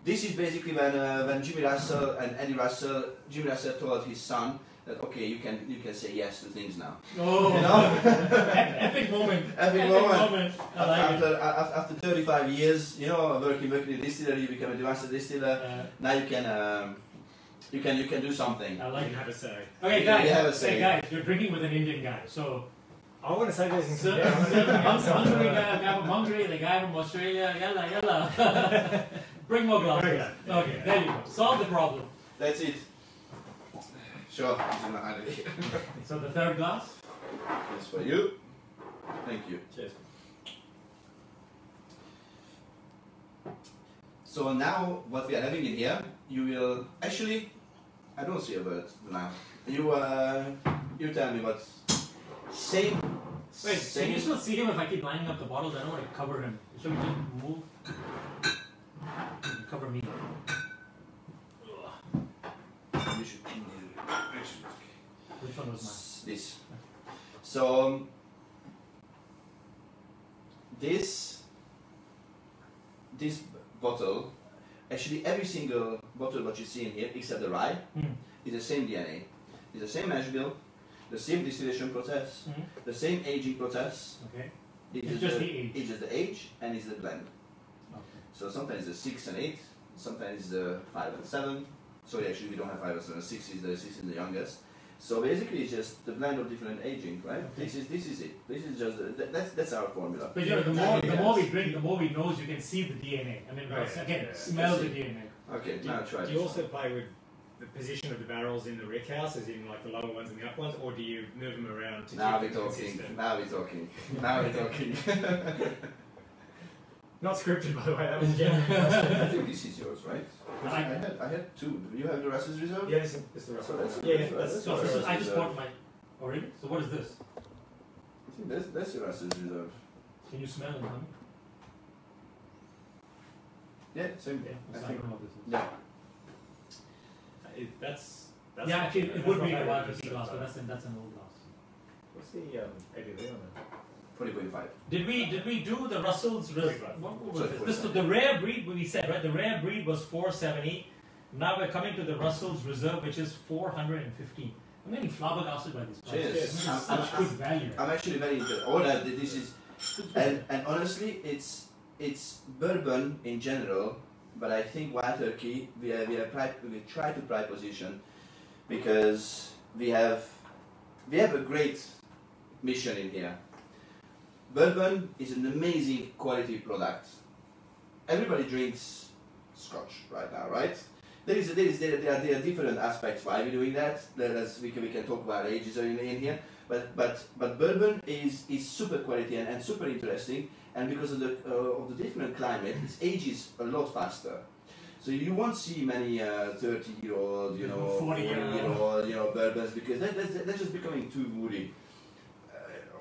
This is basically when Jimmy Russell and Eddie Russell, Jimmy Russell told his son that okay, you can say yes to things now. Oh, you know, epic moment. Epic moment. I like it. After 35 years, you know, working in distillery, you become a master distiller. Now you can do something. I like You it. have a say. Okay, guys. You have a say. Hey, guys, you're drinking with an Indian guy, so. I want to say this in So, some Hungary guy from Hungary, the guy from Australia, yalla. Bring more glasses. Okay, there you go. Solve the problem. That's it. Sure. So the third glass? This for you. Thank you. Cheers. So now what we are having in here, you will actually, I don't see a word now. You tell me what. Same. Wait, same. can you still see him if I keep lining up the bottles? I don't want to cover him. Should we just move? Cover me. You should. Which one was mine? This. So this bottle, actually every single bottle what you see in here, except the rye, is the same DNA. It's the same mash bill, the same distillation process, the same aging process. Okay. It's just the age. It's just the age and it's the blend. Okay. So sometimes the 6 and 8, sometimes the 5 and 7. Sorry, actually we don't have 5 and 7. 6 is the youngest. So basically it's just the blend of different aging, right? Okay. This is it. This is just that's our formula. But you know, the more we drink, the more we nose. You can see the DNA. I mean, again, smell the DNA. Okay, now try. Do you also play with the position of the barrels in the rick house, as in like the lower ones and the upper ones, or do you move them around to now keep we're them talking. consistent? Now we're talking. Now we're talking. Not scripted, by the way. That was genuine. I think this is yours, right? I had two. Do you have the Russell's Reserve? Yeah, it's the So rest. that's So this is, I just bought my. Oh really? So what is this? I think that's the Russell's Reserve. Can you smell it, honey? Yeah, same. Yeah. I I think. don't know what this is. Yeah. That's Yeah, actually, it would be a lot water glass, but that's an old glass. What's the ABV on that? 20.5. Did we do the Russell's? What was Sorry, it? This was the rare breed. We said right. The rare breed was 470. Now we're coming to the Russell's Reserve, which is 415. I'm getting flabbergasted by this price. Cheers. This is such good value. I'm actually very interested. All that this is, and honestly, it's bourbon in general, but I think Wild Turkey we try to pride position because we have a great mission in here. Bourbon is an amazing quality product. Everybody drinks Scotch right now, right? There are different aspects why we're doing that. We can talk about ages in here, but bourbon is super quality and super interesting, and because of the different climate, its ages a lot faster. So you won't see many 30-year-old, 40-year-old, bourbons because they're just becoming too woody.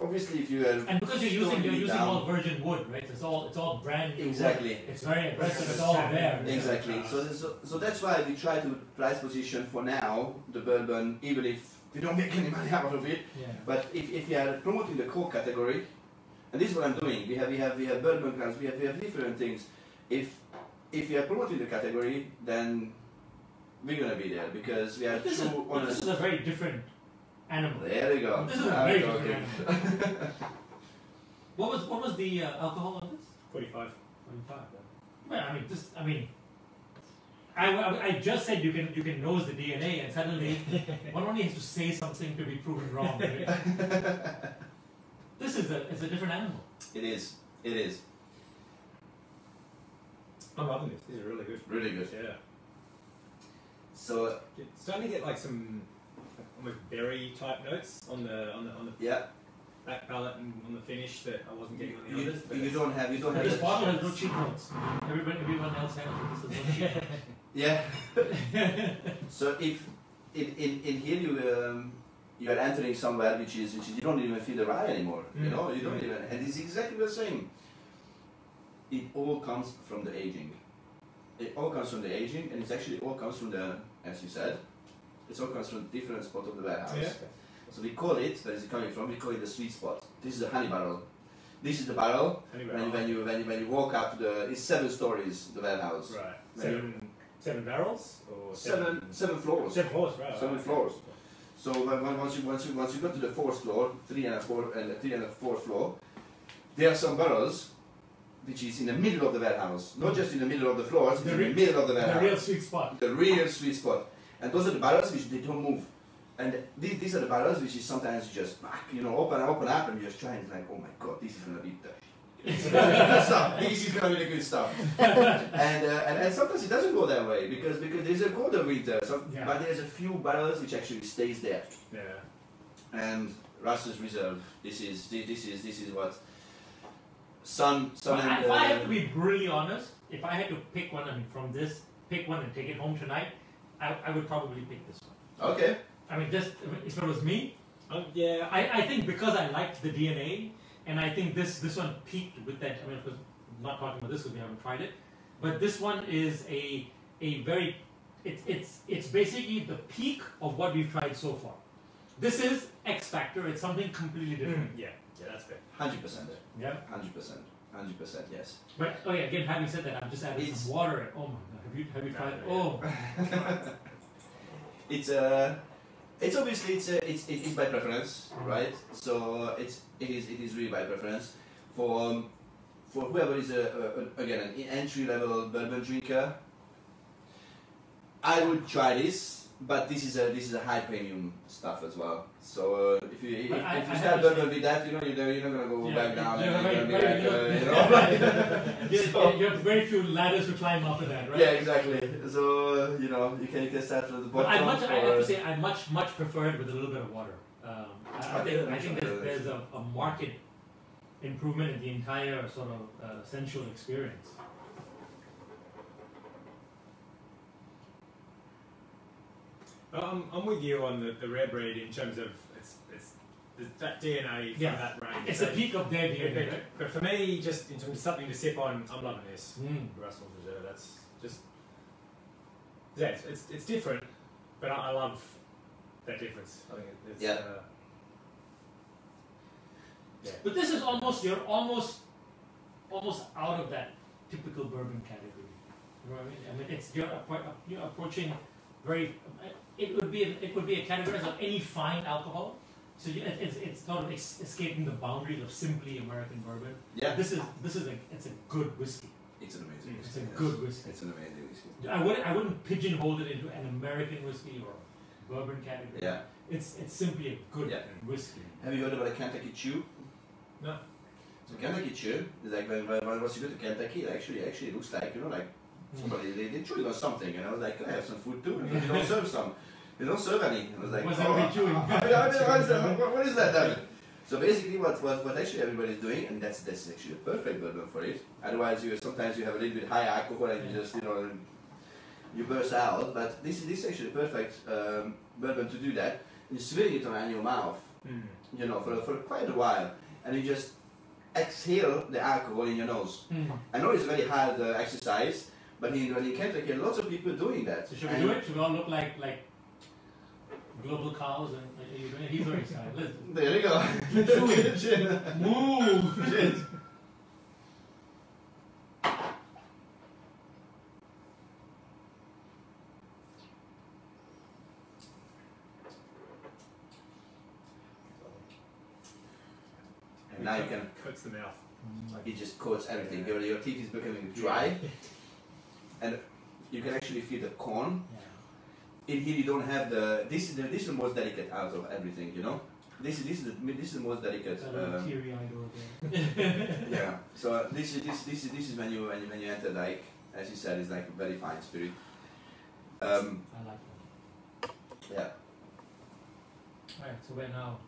Obviously, if you have and because you're using all virgin wood, right? It's all brand new. Exactly. Wood. It's very aggressive. It's all there. Exactly. So that's why we try to price position for now the bourbon, even if we don't make any money out of it. Yeah. But if you are promoting the core category, and this is what I'm doing, we have bourbon crowns, we have different things. If you are promoting the category, then we're gonna be there because we are true honest. This is a very different animal. There we go. This is a very different animal. What was the alcohol on this? 45. 45. Well, I mean, I just said you can nose the DNA, and suddenly one only has to say something to be proven wrong. Right? This is it's a different animal. It is. It is. I'm loving this. These are really good. Really good. Yeah. So It's starting to get like some almost berry type notes on the yeah. back palate and on the finish that I wasn't getting on the others. But You don't have This that bottle has no chance. cheap notes. Everyone else has it. This is no cheap notes. Yeah. So if in here you are entering somewhere which is you don't even feel the rye anymore. You know, you don't even, and it's exactly the same. It all comes from the aging. It all comes from the aging, and it's actually all comes from the, as you said, it all comes from different spot of the warehouse. Yeah. So we call it, where is it coming from? We call it the sweet spot. This is the honey barrel. This is the barrel. When you walk up to the, it's 7 stories, the warehouse. Right. Seven barrels or Seven floors. 7 floors, right? 7 floors. So once you go to the 4th floor, 3 and a 4th floor, there are some barrels which is in the middle of the warehouse, not just in the middle of the floors, but in the middle of the warehouse. The real sweet spot. The real sweet spot. And those are the barrels which they don't move. And these are the barrels which is sometimes you just open up and you just try and it's like, oh my god, this is gonna be good stuff. This is gonna be the good stuff. and sometimes it doesn't go that way because there's a colder winter. But there's a few barrels which actually stays there. Yeah. And Russell's Reserve. This is what If I have to be really honest, if I had to pick one, pick one and take it home tonight, I would probably pick this one. Okay. If it was me, yeah. I think because I liked the DNA, and I think this one peaked with that. Of course, I'm not talking about this because we haven't tried it, but this one is a very, it's basically the peak of what we've tried so far. This is X Factor. It's something completely different. Yeah, that's fair. 100%. Yeah. 100%. Yes. But again, having said that, I'm just adding some water. And, oh my god, have you tried? Oh. It's obviously it's by preference, right? So it is really by preference for whoever is again an entry level bourbon drinker. I would try this, but this is a high premium stuff as well. So if you start bourbon with that, you're not gonna go back down. You have very few ladders to climb after that, right? Yeah, exactly. So you can start from the bottom. I have to say I much prefer it with a little bit of water. I think there's a marked improvement in the entire sort of sensual experience. I'm with you on the red breed in terms of it's that DNA from that range. It's the peak of their DNA, right? But for me, just in terms of something to sip on, I'm loving this. Russell's Reserve. That's just it's different, but I love that difference. I think it's yeah. But this is you're almost out of that typical bourbon category. You know what I mean? It's you're approaching very. It would be a category of any fine alcohol. So it's sort of escaping the boundaries of simply American bourbon. Yeah. This is it's a good whiskey. It's an amazing whiskey. It's a good whiskey. It's an amazing whiskey. I wouldn't pigeonhole it into an American whiskey or bourbon category. Yeah. It's simply a good whiskey. Have you heard about a Kentucky Chew? No. So Kentucky Chew is like when once you go to Kentucky, it actually looks like like somebody they chewing on something, and I was like, I have some food too. And they don't serve some. They don't serve any. And I was like, what is that then? So basically, what actually everybody's doing, and that's actually a perfect bourbon for it. Otherwise, sometimes you have a little bit high alcohol and you just you burst out. But this is actually a perfect bourbon to do that. And you swing it on your mouth, for quite a while, and you just exhale the alcohol in your nose. I know it's a very hard exercise, but in Kentucky, lots of people doing that. So should we do it? Should we all look like global cows? And he's very excited. Listen. There you go. Move. And now you can coats the mouth. It just coats everything. Your teeth is becoming dry, and you can actually feel the corn. In here you don't have this is the most delicate out of everything. This is the most delicate. Teary-eyed over there. Yeah. So this is when you enter, like as you said, it's like a very fine spirit. I like that. Yeah. Alright, so we're now.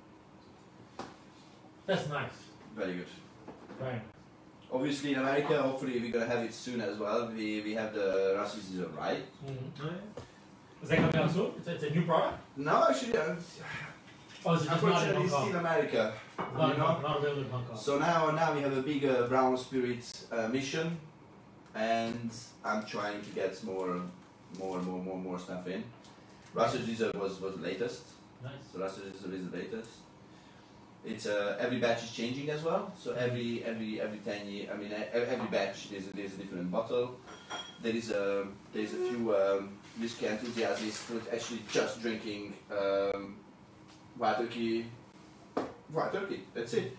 That's nice. Very good. Right. Obviously in America, hopefully we're gonna have it soon as well. We have the Russell's Reserve Rye. Is that coming out soon? It's a new product? No, actually, unfortunately, it's still in America. Not available in Hong Kong. So now we have a bigger brown spirit mission, and I'm trying to get more stuff in. Russell's Reserve was the latest. Nice. So Russell's Reserve is the latest. It's every batch is changing as well. So every 10 years, every batch there's a different bottle. There's a few whiskey enthusiasts who are actually just drinking wild turkey. That's it.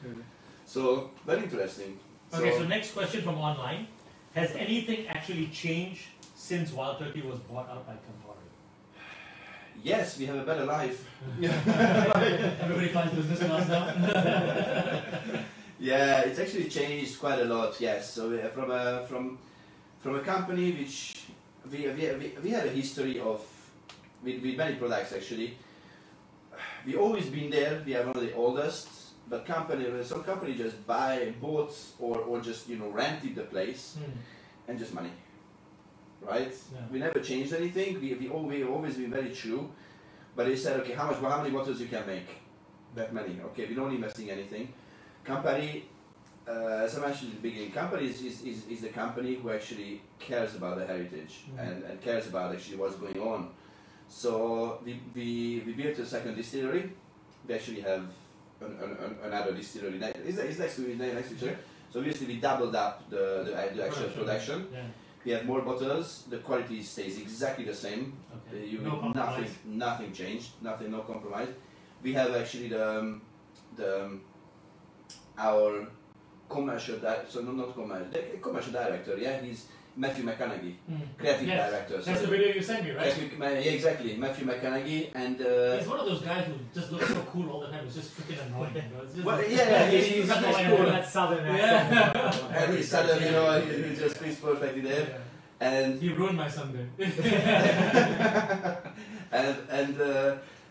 So very interesting. Okay, so next question from online: has anything actually changed since wild turkey was bought out by Campari? Yes, we have a better life. Everybody finds business with us now. Yeah, it's actually changed quite a lot. Yes, so from a company which we had a history of with many products actually. We always been there. We are one of the oldest, but some company just bought or just rented the place and just money. Right? Yeah. We never changed anything. We always been very true. But they said, okay, how many bottles you can make? That many. Okay, we don't investing anything. Campari, as I mentioned in the beginning, Campari is the company who actually cares about the heritage and cares about actually what's going on. So we built a second distillery we actually have another distillery. It's next to each other. So obviously we doubled up the actual production. Yeah. We have more bottles. The quality stays exactly the same. Okay. No compromise. Nothing changed. No compromise. We have actually our commercial commercial director. Yeah, he's Matthew McConaughey, creative director. That's the video you sent me, right? Yeah, exactly. Matthew McConaughey, and he's one of those guys who just looks so cool all the time. It's just freaking annoying. He's cool. That southern accent. And he's southern, you know, he just speaks perfectly there. Yeah. And he ruined my Sunday.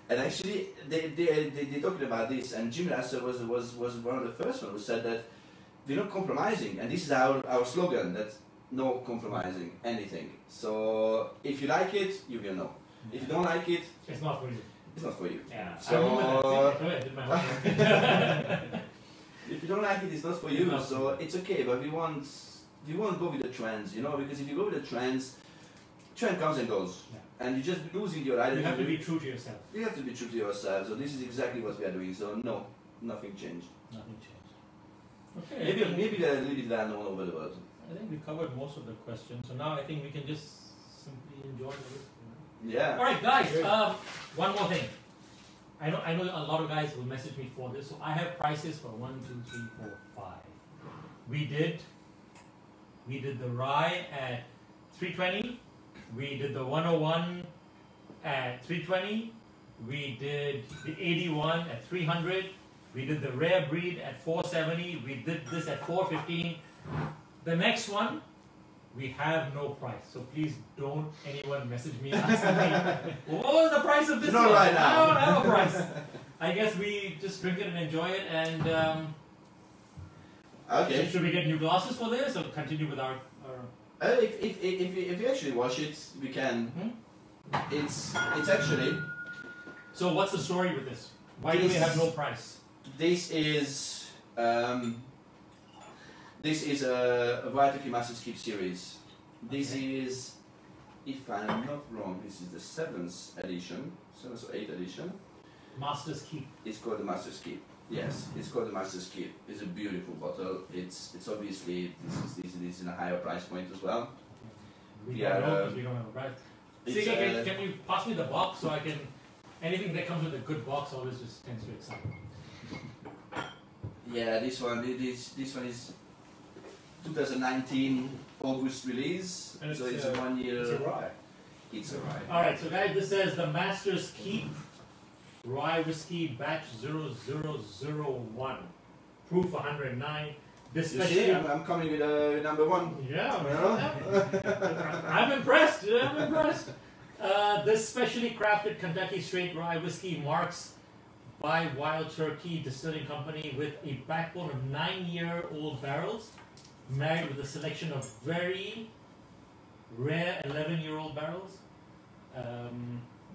and actually they talking about this, and Jim Lasser was one of the first ones who said that we're not compromising, and this is our slogan, that no compromising anything. So if you like it, you will know. If you don't like it, it's not for you. It's not for you. Yeah. So I did my homework. if you don't like it, it's not for you. So it's okay, but we won't go with the trends, you know, because if you go with the trend comes and goes, and you're just losing your identity. You have to be true to yourself. You have to be true to yourself. So this is exactly what we are doing. So no, nothing changed. Nothing changed. Okay. Maybe they're a little bit well-known over the world. I think we covered most of the questions. So now I think we can just simply enjoy the whiskey. Yeah. All right, guys. One more thing. I know a lot of guys will message me for this. So I have prices for 1, 2, 3, 4, 5. We did the rye at 320. We did the 101 at 320. We did the 81 at 300. We did the rare breed at 470. We did this at 415. The next one, we have no price. So please don't anyone message me asking me, what was the price of this one? Not right now. I don't have a price. I guess we just drink it and enjoy it. And okay. Should we get new glasses for this or continue with our if you actually wash it, we can. It's actually. So what's the story with this? Why do we have no price? This is a White Masters Keep series. This is, if I'm not wrong, this is the 7th edition, 7th or 8th edition. Masters Keep. It's called the Masters Keep. Yes, it's called the Masters Keep. It's a beautiful bottle. It's obviously this is in a higher price point as well. We don't know because we don't have a price. See, can you pass me the box so I can? Anything that comes with a good box always just tends to excite me. Yeah, this one is 2019 August release, and so it's a 1 year. It's a rye. It's a rye. All right, so guys, this says the Masters Keep Rye Whiskey Batch 0001, proof 109. This you see, I'm coming with number 1. Yeah, you know? I'm impressed. I'm impressed. This specially crafted Kentucky Straight Rye Whiskey marks by Wild Turkey Distilling Company with a backbone of 9-year-old barrels, married with a selection of very rare 11-year-old barrels.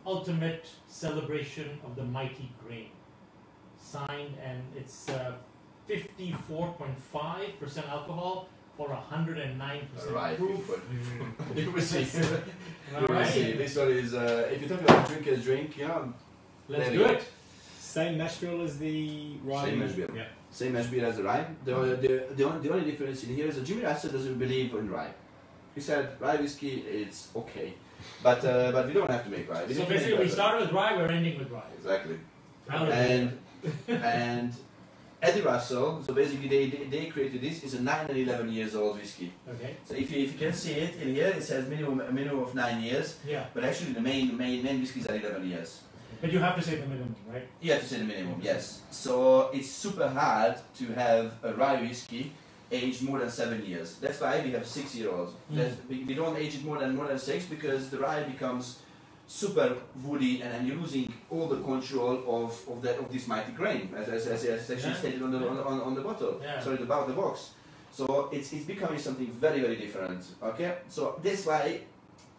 Ultimate celebration of the mighty grain. Signed, and it's 54.5% alcohol or 109% proof. You will see. All right. This one is, if you talk about drinkers drink, you know. Let's do it. Same mash bill as the rye. Same mash bill. Yeah. Same mash bill as the rye. The only difference in here is that Jimmy Lasser doesn't believe in rye. He said rye whiskey, it's okay, but we don't have to make rye. So basically, we started with rye, we're ending with rye. Exactly. And Eddie Russell. So basically, they created this. It's a 9 and 11 years old whiskey. Okay. So if you can see it in here, it says minimum of 9 years. Yeah. But actually, the main whiskeys are 11 years. But you have to say the minimum, right? You have to say the minimum, yes. So it's super hard to have a rye whiskey aged more than 7 years. That's why we have 6-year-olds. We don't age it more than 6 because the rye becomes super woody and you're losing all the control of this mighty grain, as actually stated on the bottle. Yeah. Sorry, the box. So it's becoming something very, very different. Okay, so that's why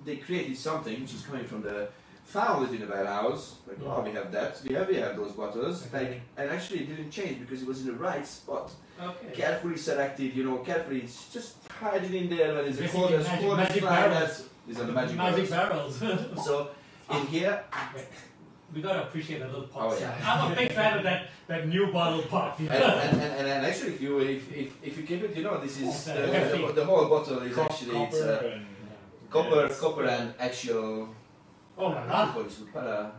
they created something which is coming from the found it in the warehouse. Like, oh, we have that. We have those bottles. Okay. Like, and actually it didn't change because it was in the right spot. Okay. Carefully selected, you know, carefully. It's just hide it in there when it's a Basically cold magic barrels. These are the magic barrels. So in here, we gotta appreciate a little pop Oh, sound. yeah. I'm a big fan of that new bottle pop. And actually, if you keep it, you know, this is the whole bottle is actually it's copper and actual. Oh my god!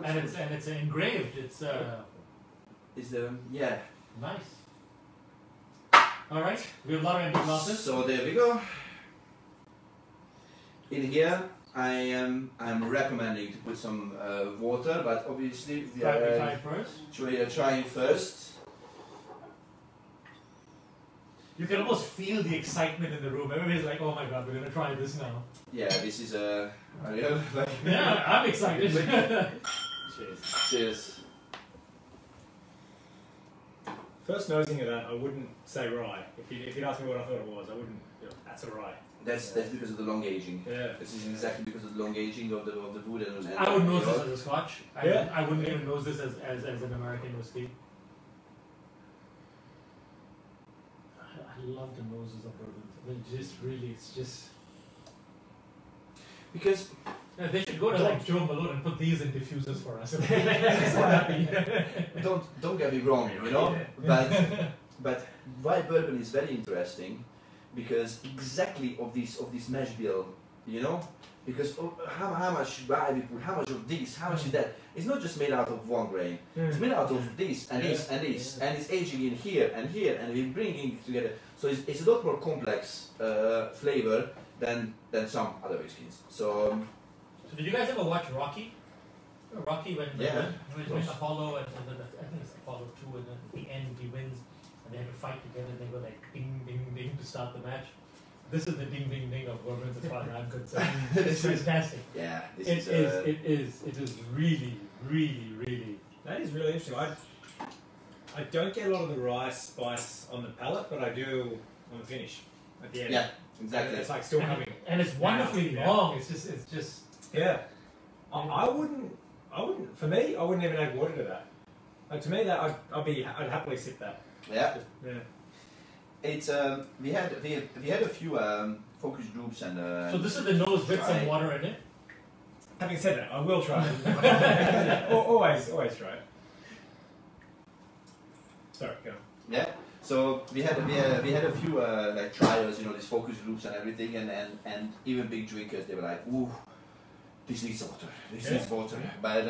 And it's engraved. It's is the yeah. Nice. All right, we have a lot of empty glasses. So there we go. In here, I'm recommending to put some water, but obviously we are trying first. You can almost feel the excitement in the room. Everybody's like, "Oh my god, we're gonna try this now." Yeah, this is yeah, I'm excited. Cheers. Cheers. First nosing of that, I wouldn't say rye. If you'd asked me what I thought it was, I wouldn't. That's a rye. That's because of the long aging. Yeah. This is exactly because of the long aging of the wood and I would nose this as a Scotch. Yeah. I wouldn't even nose this as an American whiskey. I love the noses of bourbon. It's just. Because Yeah, they should go to like Joe Malone and put these in diffusers for us. don't get me wrong, you know, but why bourbon is very interesting, because exactly of this mash bill, you know, because how much rye we put, how much of this, how much is that. It's not just made out of one grain. It's made out of this and this and this, and it's aging in here, and we're bringing it together. So it's a lot more complex flavor than some other whiskies. So did you guys ever watch Rocky? Rocky when when Apollo and I think it's Apollo 2 and then at the end he wins and they have to fight together and they go like ding ding ding to start the match. This is the ding ding ding of bourbons as far as I'm concerned. It's fantastic. Yeah, it is really. That is really interesting. I don't get a lot of the rye spice on the palate, but I do on the finish at the end. Yeah, exactly. It's like still coming. And it's wonderfully long. It's just. Yeah. I wouldn't. For me, I wouldn't even add water to that. Like, to me, that I'd happily sip that. Yeah. Yeah. It's we had a few focus groups and. So this is the nose with some water in it. Having said that, I will try it. always try it. Sorry, go on. Yeah. So we had a few like trials, you know, these focus groups and everything, and even big drinkers, they were like, ooh, this needs water. This needs water. But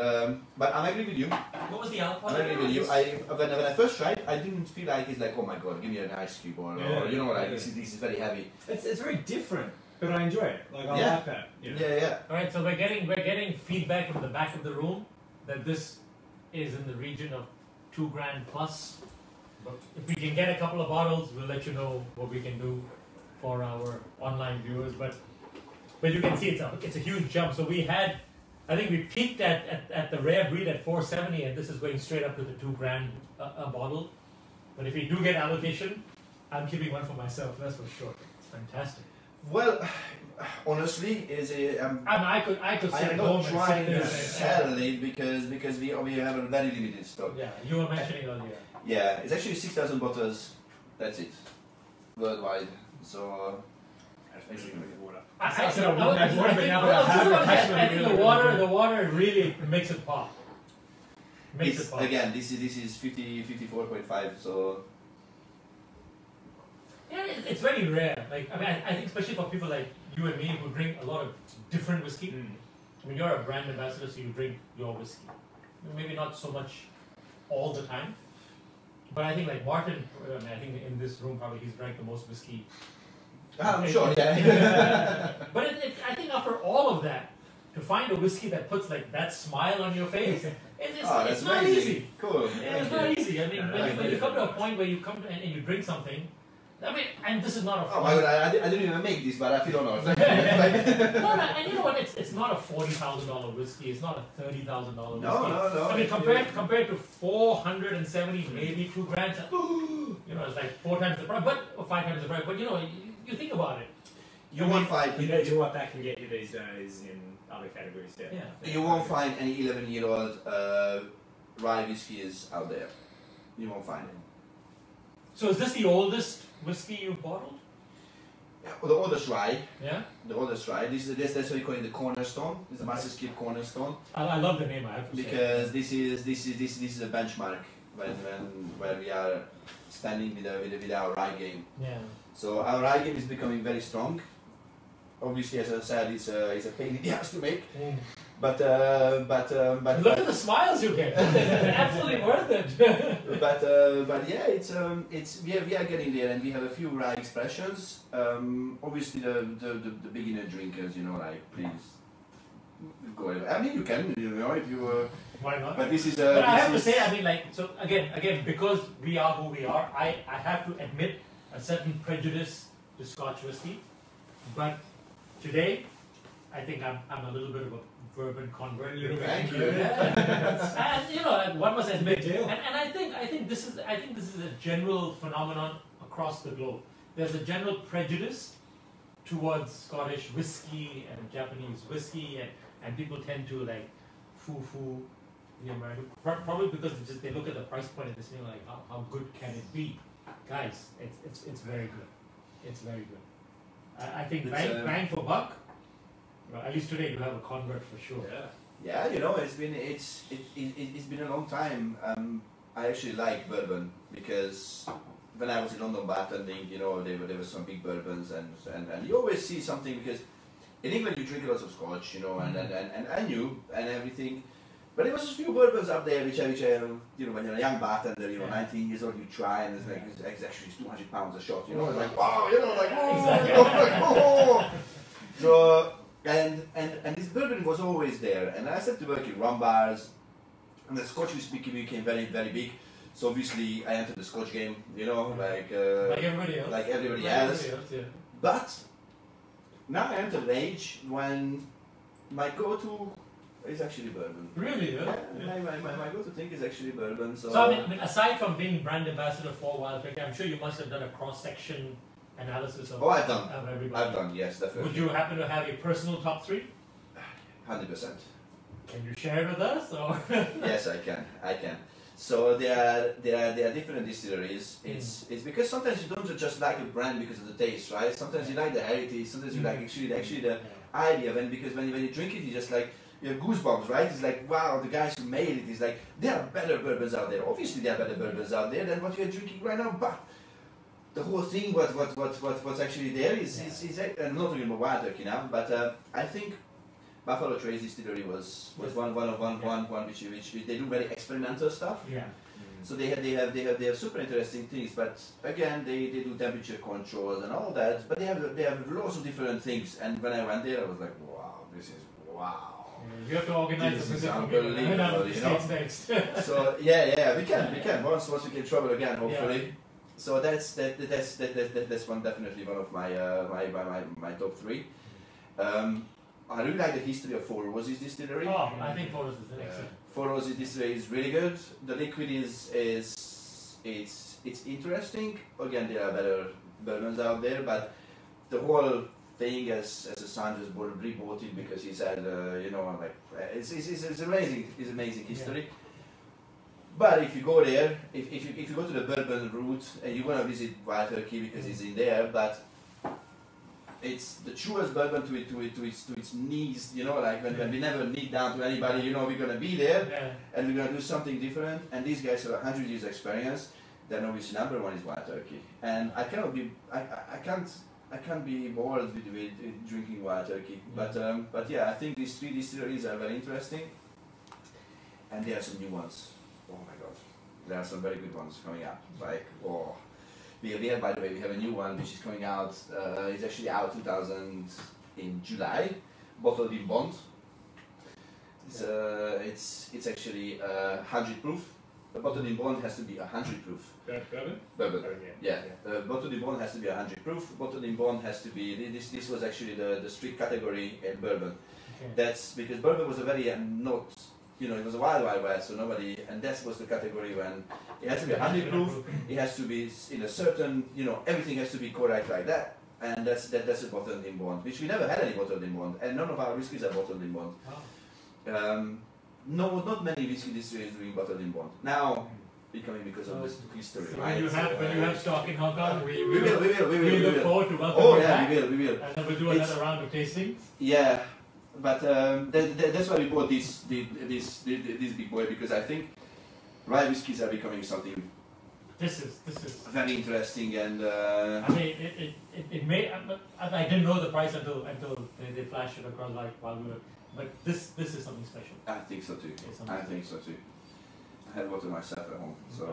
I agree with you. What was the alcohol? I agree with you. When I first tried, I didn't feel like it's like, oh my god, give me an ice cube or you know, like this is very heavy. It's very different, but I enjoy it. Like I like that. You know? Yeah. All right, so we're getting feedback from the back of the room that this is in the region of $2,000 plus. But if we can get a couple of bottles, we'll let you know what we can do for our online viewers. But you can see it's a huge jump. So I think we peaked at the rare breed at 470, and this is going straight up to the $2,000 a bottle. But if we do get allocation, I'm keeping one for myself. That's for sure. It's fantastic. Well, honestly, I could sit I'm at home not trying and to sell it because we have a very limited stock. Yeah, you were mentioning earlier. Yeah, it's actually 6,000 bottles. That's it, worldwide. So. I think the water really makes it pop. Again, this is 54.5. So yeah, it's very rare. Like I think especially for people like you and me who drink a lot of different whiskey. I mean, you're a brand ambassador, so you drink your whiskey. Maybe not so much all the time, but I think like Martin. I think in this room probably he's drank the most whiskey. I'm sure, yeah. But I think after all of that, to find a whiskey that puts like that smile on your face, it's not easy. Cool. It's not easy. I mean, when you come to a point where you come to, and you drink something, I mean, and this is not a. Oh my god! I didn't even make this, but I feel honored. No, and you know what? It's not a $40,000 whiskey. It's not a $30,000 whiskey. No. I mean, compared to 470, maybe $2,000. You know, it's like 4 times the price, or 5 times the price. But you know, you think about it. You won't find. You know what that can get you these days in other categories. Yeah. You won't find any 11-year-old rye whiskies out there. You won't find it. So is this the oldest whiskey you've bottled? The oldest rye. Yeah. The oldest rye. That's what we call it the cornerstone. It's a massive skip cornerstone. I love the name. I have to because say. This is a benchmark where we are standing with our rye game. Yeah. So our rye game is becoming very strong. Obviously, as I said, it's a pain in the ass to make. Mm. But look at the smiles you get. It's absolutely worth it. but yeah, it's we are getting there, and we have a few rye expressions. Obviously, the beginner drinkers, you know, like please go ahead. I mean, you can, you know, if you. Why not? But this is. But I have to say, I mean, like, so again, because we are who we are, I have to admit a certain prejudice to Scotch whiskey. But today, I think I'm a little bit of a bourbon convert. Thank you. And you know, one must admit, and I think this is a general phenomenon across the globe. There's a general prejudice towards Scottish whiskey and Japanese whiskey, and people tend to like foo-foo the American, probably because they look at the price point and they say like, how good can it be? Guys, it's very good. It's very good. I think bang for buck. Well, at least today you have a convert for sure. Yeah, you know, it's been a long time. I actually like bourbon because when I was in London bartending, you know, there were some big bourbons, and you always see something because in England you drink lots of Scotch, you know, and I knew and everything. But there was a few bourbons up there which you know, when you're a young bartender, you know, 19 years old, you try and it's like it's actually £200 a shot, you know, it's like wow, you know, like oh, exactly. You know, like oh. So and this bourbon was always there, and I started to work in rum bars, and the Scotch whiskey became very very big. So obviously I entered the Scotch game, you know, like everybody else. Yeah. But now I entered an age when my go-to is actually bourbon. Really? Yeah. My go-to thing is actually bourbon. So I mean, aside from being brand ambassador for Wild Turkey, I'm sure you must have done a cross-section analysis of, I've done. Of everybody. I've done, yes, definitely. Would you happen to have a personal top 3? 100%. Can you share it with us? Or? Yes, I can. So there are different distilleries. It's because sometimes you don't just like a brand because of the taste, right? Sometimes you like the heritage. Sometimes you like actually the idea. Because when you drink it, you just like you have goosebumps, right? It's like wow, the guys who made it is like there are better bourbons out there. Obviously, there are better bourbons out there than what you're drinking right now. But the whole thing, what's actually there is I'm not talking about Wild Turkey now, but I think Buffalo Trace Distillery was one which they do very experimental stuff. Yeah. So they have super interesting things, but again they do temperature controls and all that. But they have lots of different things. And when I went there, I was like, wow, this is wow. You have to organize this a is visit unbelievable, you know. Next. So yeah, we can once we can travel again, hopefully. Yeah. So that's one definitely one of my top 3. I really like the history of Four Roses Distillery. Oh, I think Four Roses is excellent. Four Roses Distillery is really good. The liquid is interesting. Again, there are better bourbons out there, but the whole thing, as a son just rebought it because he said, you know, like it's amazing. It's amazing history. Yeah. But if you go there, if you go to the bourbon route and you want to visit Wild Turkey because it's in there, but it's the truest bourbon to its knees, you know, like when we never knee down to anybody, you know, we're gonna be there and we're gonna do something different. And these guys have 100 years experience. Then obviously number 1 is Wild Turkey, and I can't be bored with drinking Wild Turkey. But yeah, I think these 3 distilleries are very interesting, and there are some new ones. Oh my God, there are some very good ones coming up. Like we have, by the way, we have a new one which is coming out. It's actually out 2000 in July. Bottled in Bond. It's actually 100 proof. The bottled in Bond has to be 100 proof. Bourbon? Bourbon. Yeah. Bottled in Bond has to be 100 proof. Bottled in Bond has to be. This was actually the strict category in bourbon. Okay. That's because bourbon was a very not. You know, it was a wild west, so nobody, and that was the category when it has to be 100 proof, it has to be in a certain, you know, everything has to be correct like that, and that's a bottled in Bond, which we never had any bottled in Bond, and none of our whiskies are bottled in Bond. Wow. No, not many whiskey distilleries doing bottled in Bond. Now, becoming because of this history. So right? when you have stock in Hong Kong, we will. look forward to welcome Oh you yeah, back. we will. And then we'll do another round of tastings. Yeah, but that's why we bought this big boy, because I think rye whiskies are becoming something This is. very interesting, and I mean, it may. I didn't know the price until they flashed it across while we were. But this is something special. I think so too. I think so too. I had water myself at home, so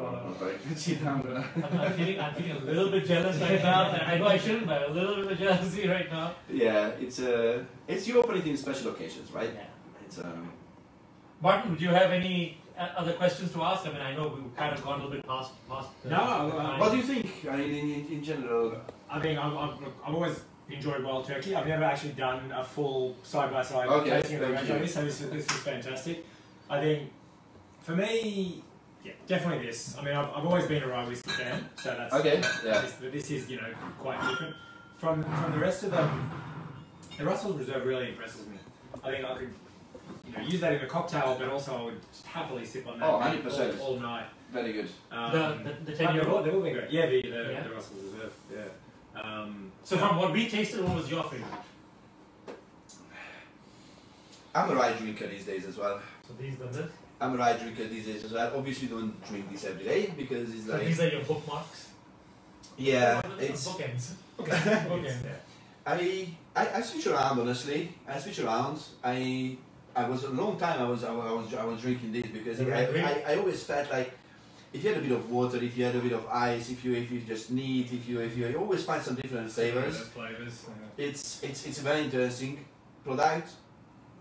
I can sit down. I'm feeling a little bit jealous right now. I know I shouldn't, but a little bit of jealousy right now. Yeah, it's you open it in special occasions, right? Yeah. It's Martin, would you have any other questions to ask? I mean, I know we've kind of gone a little bit past. what do you think? I mean, in general. I mean, I've always enjoyed wild turkey. I've never actually done a full side-by-side tasting of the range like this, so this is fantastic. I think, for me, yeah, definitely this. I mean, I've always been a rye whiskey fan, so that's okay. Yeah. This is quite different from the rest of them. The Russell Reserve really impresses me. I think I could use that in a cocktail, but also I would just happily sip on that 100%. all night. Very good. The 10-year-old? They've all been great. Yeah, the Russell Reserve. Yeah. So from what we tasted, what was your favorite? I'm a rye drinker these days as well. So these are this? I'm a rye drinker these days as well. Obviously don't drink this every day because it's like... So these are your bookmarks? Yeah, it's... Bookends. Bookends. I switch around, honestly. I switch around. I was a long time I was drinking this because I always felt like if you had a bit of water, if you had a bit of ice, if you just need, if you always find some different flavors. It's a very interesting product,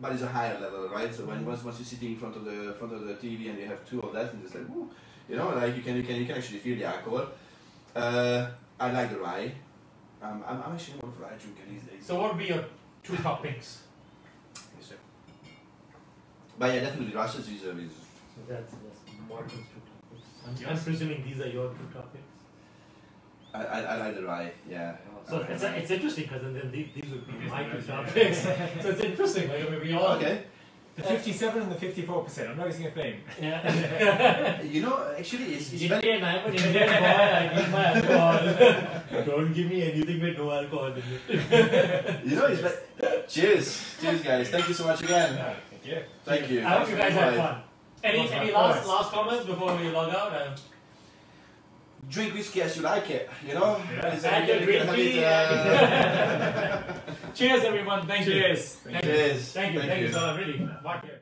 but it's a higher level, right? So once you're sitting in front of the TV and you have two of that, and it's like, ooh, like you can actually feel the alcohol. I like the rye. I'm actually more of a rye drinker these days. So what would be your two top picks? But yeah, definitely Russia's Reserve is. So that's Martin's two top picks. I'm presuming these are your two top picks. I like the rye, yeah. So it's interesting because then these would be my two top picks. So it's interesting. Like I mean, we all okay. The 57 and the 54%. I'm noticing a theme. Yeah. Actually, it's Indian. I'm an Indian boy. I need my alcohol. Don't give me anything with no alcohol in it. It's like, cheers, guys. Thank you so much again. Thank you. Thank you. I hope you guys had fun. Any last comments before we log out? Drink whiskey as you like it, Yeah. And your green tea. Cheers, everyone. Thank you. Cheers. Thank you so much. Really. Mark here.